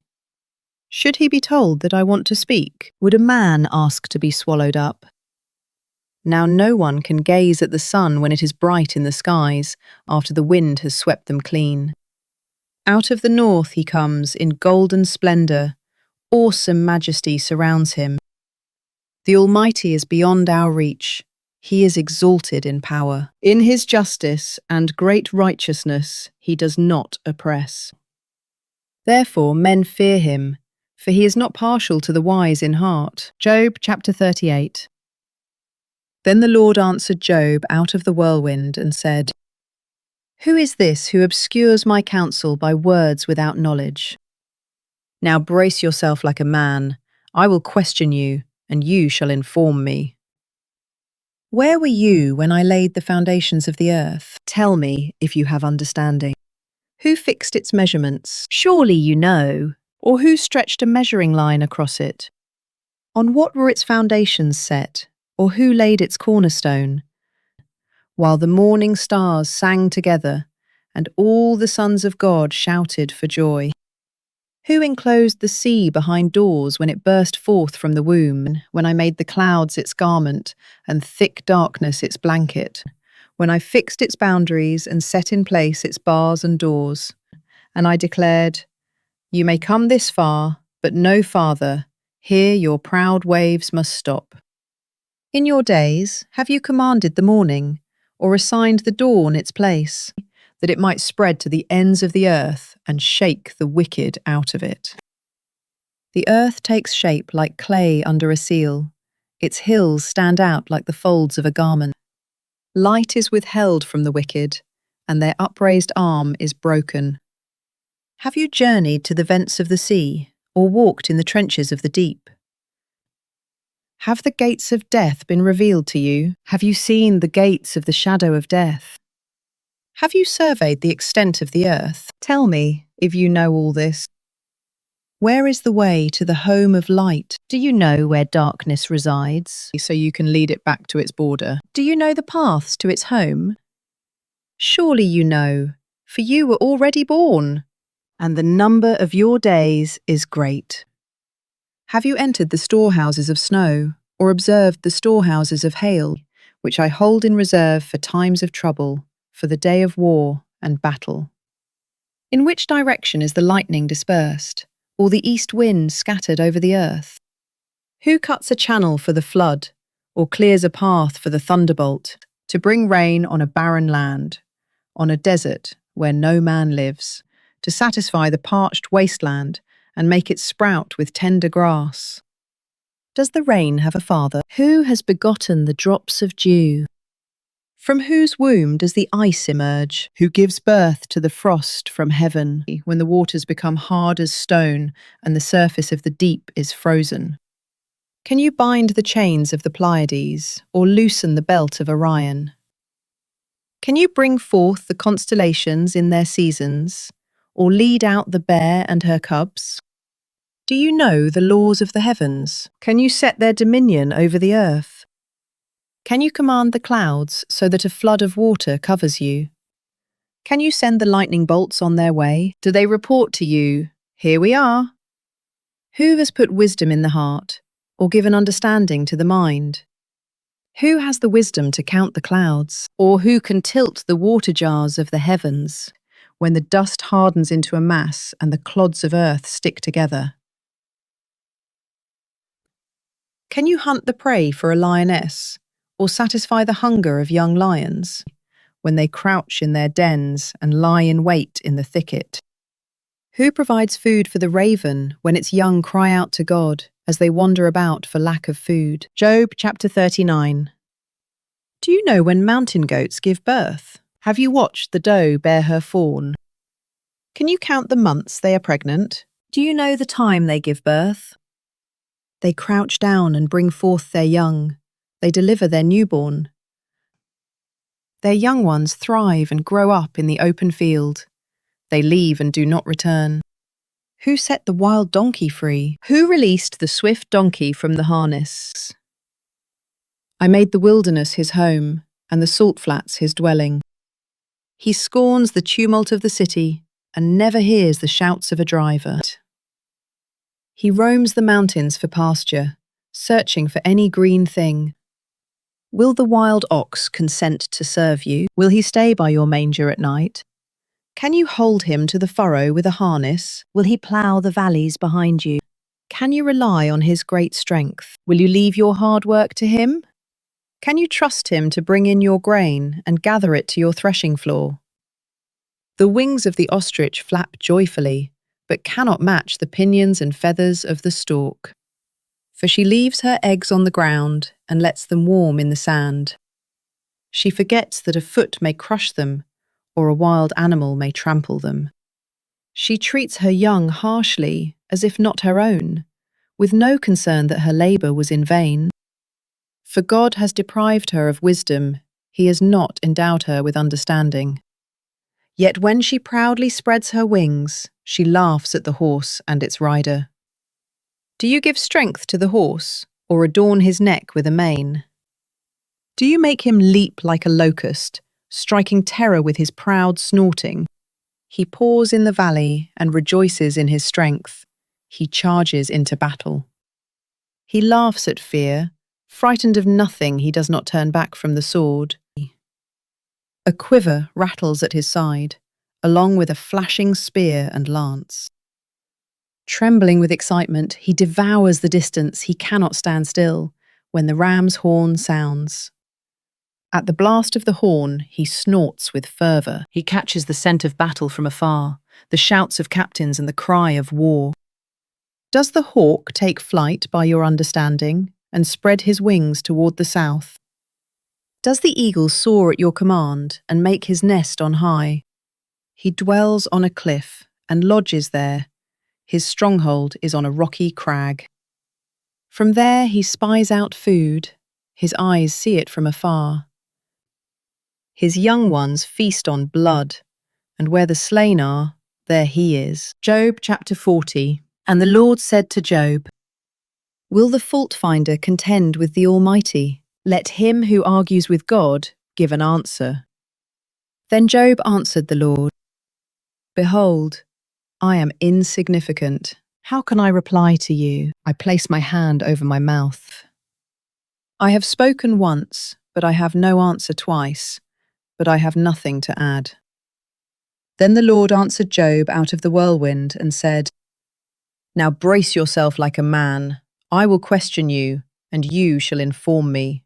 Should he be told that I want to speak, would a man ask to be swallowed up? Now no one can gaze at the sun when it is bright in the skies, after the wind has swept them clean. Out of the north he comes in golden splendour, awesome majesty surrounds him. The Almighty is beyond our reach. He is exalted in power. In his justice and great righteousness he does not oppress. Therefore men fear him, for he is not partial to the wise in heart. Job chapter 38. Then the Lord answered Job out of the whirlwind and said, Who is this who obscures my counsel by words without knowledge? Now brace yourself like a man. I will question you, and you shall inform me. Where were you when I laid the foundations of the earth? Tell me if you have understanding. Who fixed its measurements? Surely you know. Or who stretched a measuring line across it? On what were its foundations set? Or who laid its cornerstone? While the morning stars sang together, and all the sons of God shouted for joy. Who enclosed the sea behind doors when it burst forth from the womb, when I made the clouds its garment, and thick darkness its blanket, when I fixed its boundaries and set in place its bars and doors, and I declared, You may come this far, but no farther, here your proud waves must stop. In your days have you commanded the morning, or assigned the dawn its place, that it might spread to the ends of the earth and shake the wicked out of it? The earth takes shape like clay under a seal. Its hills stand out like the folds of a garment. Light is withheld from the wicked, and their upraised arm is broken. Have you journeyed to the vents of the sea, or walked in the trenches of the deep? Have the gates of death been revealed to you? Have you seen the gates of the shadow of death? Have you surveyed the extent of the earth? Tell me, if you know all this. Where is the way to the home of light? Do you know where darkness resides, so you can lead it back to its border? Do you know the paths to its home? Surely you know, for you were already born, and the number of your days is great. Have you entered the storehouses of snow, or observed the storehouses of hail, which I hold in reserve for times of trouble, for the day of war and battle? In which direction is the lightning dispersed, or the east wind scattered over the earth? Who cuts a channel for the flood, or clears a path for the thunderbolt, to bring rain on a barren land, on a desert where no man lives, to satisfy the parched wasteland and make it sprout with tender grass? Does the rain have a father? Who has begotten the drops of dew? From whose womb does the ice emerge? Who gives birth to the frost from heaven, when the waters become hard as stone and the surface of the deep is frozen? Can you bind the chains of the Pleiades, or loosen the belt of Orion? Can you bring forth the constellations in their seasons, or lead out the bear and her cubs? Do you know the laws of the heavens? Can you set their dominion over the earth? Can you command the clouds so that a flood of water covers you? Can you send the lightning bolts on their way? Do they report to you, Here we are? Who has put wisdom in the heart, or given understanding to the mind? Who has the wisdom to count the clouds? Or who can tilt the water jars of the heavens when the dust hardens into a mass and the clods of earth stick together? Can you hunt the prey for a lioness, or satisfy the hunger of young lions when they crouch in their dens and lie in wait in the thicket? Who provides food for the raven when its young cry out to God as they wander about for lack of food? Job chapter 39. Do you know when mountain goats give birth? Have you watched the doe bear her fawn? Can you count the months they are pregnant? Do you know the time they give birth? They crouch down and bring forth their young. They deliver their newborn. Their young ones thrive and grow up in the open field. They leave and do not return. Who set the wild donkey free? Who released the swift donkey from the harness? I made the wilderness his home, and the salt flats his dwelling. He scorns the tumult of the city, and never hears the shouts of a driver. He roams the mountains for pasture, searching for any green thing. Will the wild ox consent to serve you? Will he stay by your manger at night? Can you hold him to the furrow with a harness? Will he plough the valleys behind you? Can you rely on his great strength? Will you leave your hard work to him? Can you trust him to bring in your grain and gather it to your threshing floor? The wings of the ostrich flap joyfully, but cannot match the pinions and feathers of the stork. For she leaves her eggs on the ground and lets them warm in the sand. She forgets that a foot may crush them, or a wild animal may trample them. She treats her young harshly, as if not her own, with no concern that her labour was in vain. For God has deprived her of wisdom, he has not endowed her with understanding. Yet when she proudly spreads her wings, she laughs at the horse and its rider. Do you give strength to the horse, or adorn his neck with a mane? Do you make him leap like a locust, striking terror with his proud snorting? He paws in the valley and rejoices in his strength. He charges into battle. He laughs at fear. Frightened of nothing, he does not turn back from the sword. A quiver rattles at his side, along with a flashing spear and lance. Trembling with excitement, he devours the distance. He cannot stand still when the ram's horn sounds. At the blast of the horn, he snorts with fervour. He catches the scent of battle from afar, the shouts of captains and the cry of war. Does the hawk take flight by your understanding and spread his wings toward the south? Does the eagle soar at your command and make his nest on high? He dwells on a cliff and lodges there. His stronghold is on a rocky crag. From there he spies out food. His eyes see it from afar. His young ones feast on blood, and where the slain are, there he is. Job chapter 40. And the Lord said to Job, Will the fault-finder contend with the Almighty? Let him who argues with God give an answer. Then Job answered the Lord, Behold, I am insignificant. How can I reply to you? I place my hand over my mouth. I have spoken once, but I have no answer twice, but I have nothing to add. Then the Lord answered Job out of the whirlwind and said, Now brace yourself like a man. I will question you, and you shall inform me.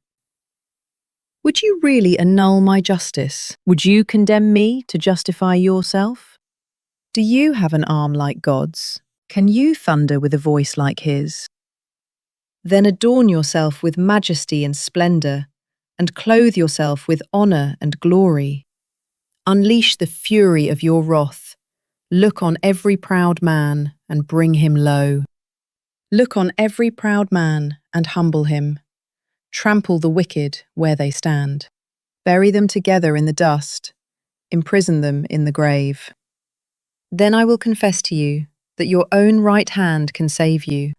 Would you really annul my justice? Would you condemn me to justify yourself? Do you have an arm like God's? Can you thunder with a voice like his? Then adorn yourself with majesty and splendor, and clothe yourself with honor and glory. Unleash the fury of your wrath. Look on every proud man and bring him low. Look on every proud man and humble him. Trample the wicked where they stand. Bury them together in the dust. Imprison them in the grave. Then I will confess to you that your own right hand can save you.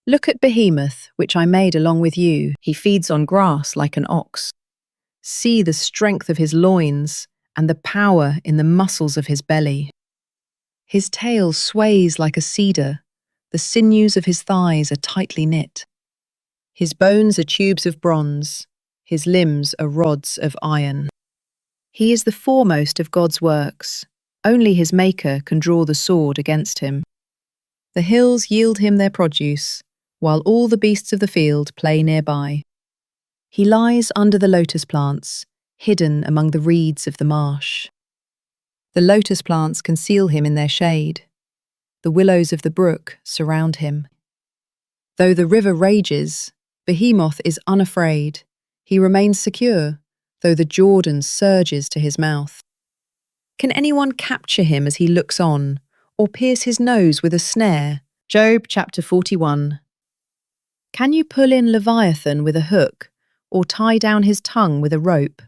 Look at Behemoth, which I made along with you. He feeds on grass like an ox. See the strength of his loins and the power in the muscles of his belly. His tail sways like a cedar. The sinews of his thighs are tightly knit. His bones are tubes of bronze. his limbs are rods of iron. He is the foremost of God's works. Only his Maker can draw the sword against him. The hills yield him their produce, while all the beasts of the field play nearby. He lies under the lotus plants, hidden among the reeds of the marsh. The lotus plants conceal him in their shade. The willows of the brook surround him. Though the river rages, Behemoth is unafraid. He remains secure, though the Jordan surges to his mouth. Can anyone capture him as he looks on, or pierce his nose with a snare? Job chapter 41. Can you pull in Leviathan with a hook, or tie down his tongue with a rope?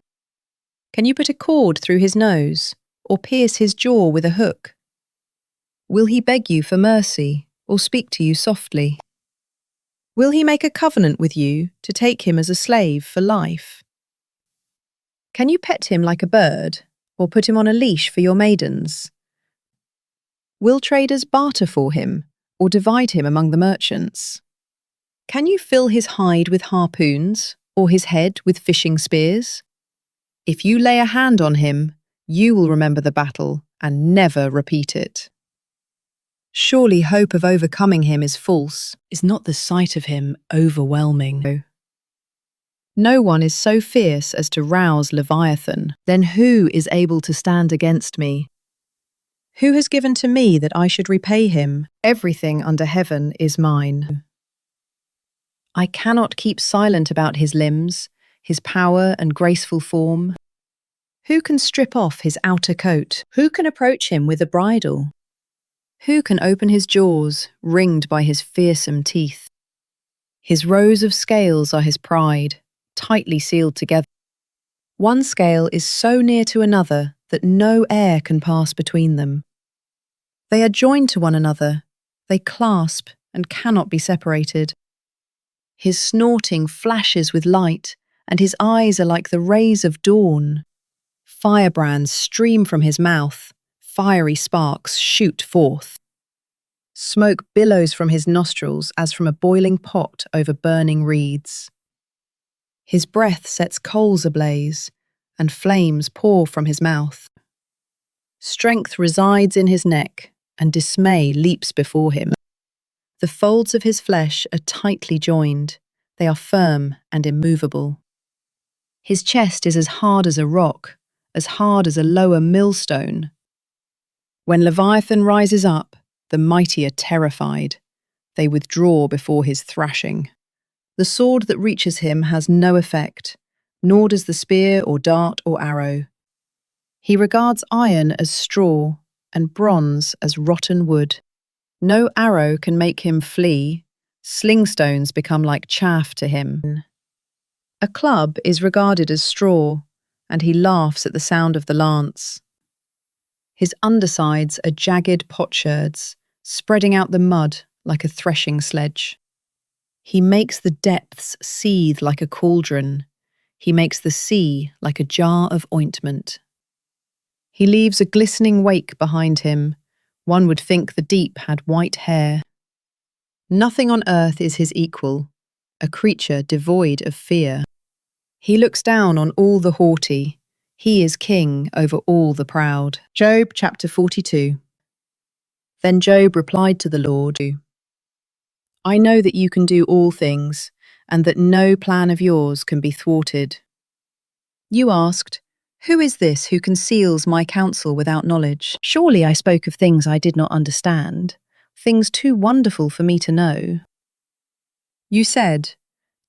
Can you put a cord through his nose, or pierce his jaw with a hook? Will he beg you for mercy, or speak to you softly? Will he make a covenant with you to take him as a slave for life? Can you pet him like a bird, or put him on a leash for your maidens? Will traders barter for him, or divide him among the merchants? Can you fill his hide with harpoons, or his head with fishing spears? If you lay a hand on him, you will remember the battle and never repeat it. Surely hope of overcoming him is false. Is not the sight of him overwhelming? No one is so fierce as to rouse Leviathan. Then who is able to stand against me? Who has given to me that I should repay him? Everything under heaven is mine. I cannot keep silent about his limbs, his power and graceful form. Who can strip off his outer coat? Who can approach him with a bridle? Who can open his jaws, ringed by his fearsome teeth? His rows of scales are his pride, tightly sealed together. One scale is so near to another that no air can pass between them. They are joined to one another, they clasp and cannot be separated. His snorting flashes with light, and his eyes are like the rays of dawn. Firebrands stream from his mouth, fiery sparks shoot forth. Smoke billows from his nostrils as from a boiling pot over burning reeds. His breath sets coals ablaze, and flames pour from his mouth. Strength resides in his neck, and dismay leaps before him. The folds of his flesh are tightly joined, they are firm and immovable. His chest is as hard as a rock, as hard as a lower millstone. When Leviathan rises up, the mighty are terrified. They withdraw before his thrashing. The sword that reaches him has no effect, nor does the spear or dart or arrow. He regards iron as straw, and bronze as rotten wood. No arrow can make him flee. Sling stones become like chaff to him. A club is regarded as straw, and he laughs at the sound of the lance. His undersides are jagged potsherds, spreading out the mud like a threshing sledge. He makes the depths seethe like a cauldron. He makes the sea like a jar of ointment. He leaves a glistening wake behind him. One would think the deep had white hair. Nothing on earth is his equal, a creature devoid of fear. He looks down on all the haughty. He is king over all the proud. Job chapter 42. Then Job replied to the Lord, I know that you can do all things, and that no plan of yours can be thwarted. You asked, who is this who conceals my counsel without knowledge? Surely I spoke of things I did not understand, things too wonderful for me to know. You said,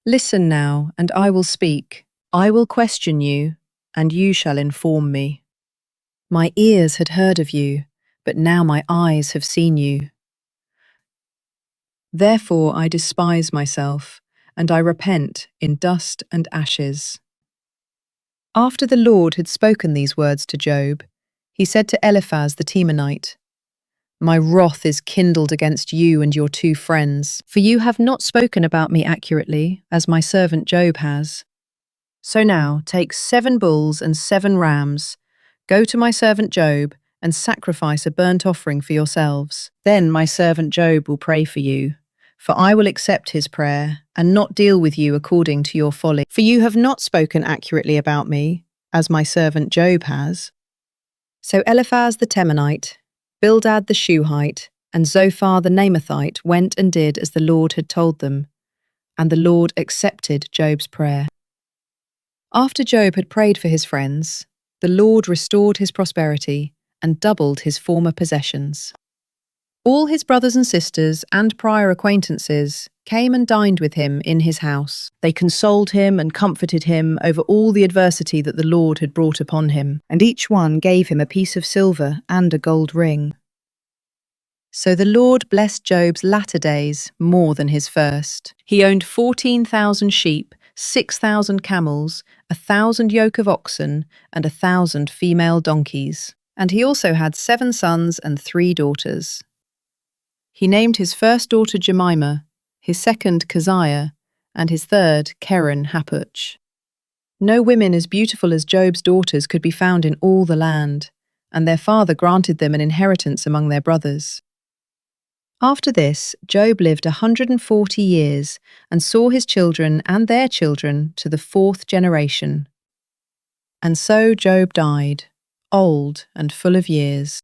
listen now, and I will speak. I will question you, and you shall inform me. My ears had heard of you, but now my eyes have seen you. Therefore I despise myself, and I repent in dust and ashes. After the Lord had spoken these words to Job, he said to Eliphaz the Temanite, My wrath is kindled against you and your two friends, for you have not spoken about me accurately, as my servant Job has. So now take 7 bulls and 7 rams, go to my servant Job, and sacrifice a burnt offering for yourselves. Then my servant Job will pray for you, For I will accept his prayer, and not deal with you according to your folly. For you have not spoken accurately about me, as my servant Job has. So Eliphaz the Temanite, Bildad the Shuhite, and Zophar the Naamathite went and did as the Lord had told them, and the Lord accepted Job's prayer. After Job had prayed for his friends, the Lord restored his prosperity and doubled his former possessions. All his brothers and sisters and prior acquaintances came and dined with him in his house. They consoled him and comforted him over all the adversity that the Lord had brought upon him, and each one gave him a piece of silver and a gold ring. So the Lord blessed Job's latter days more than his first. He owned 14,000 sheep, 6,000 camels, 1,000 yoke of oxen, and 1,000 female donkeys. And he also had 7 sons and 3 daughters. He named his first daughter Jemimah, his second Keziah, and his third Keren Happuch. No women as beautiful as Job's daughters could be found in all the land, and their father granted them an inheritance among their brothers. After this, Job lived 140 years and saw his children and their children to the 4th generation. And so Job died, old and full of years.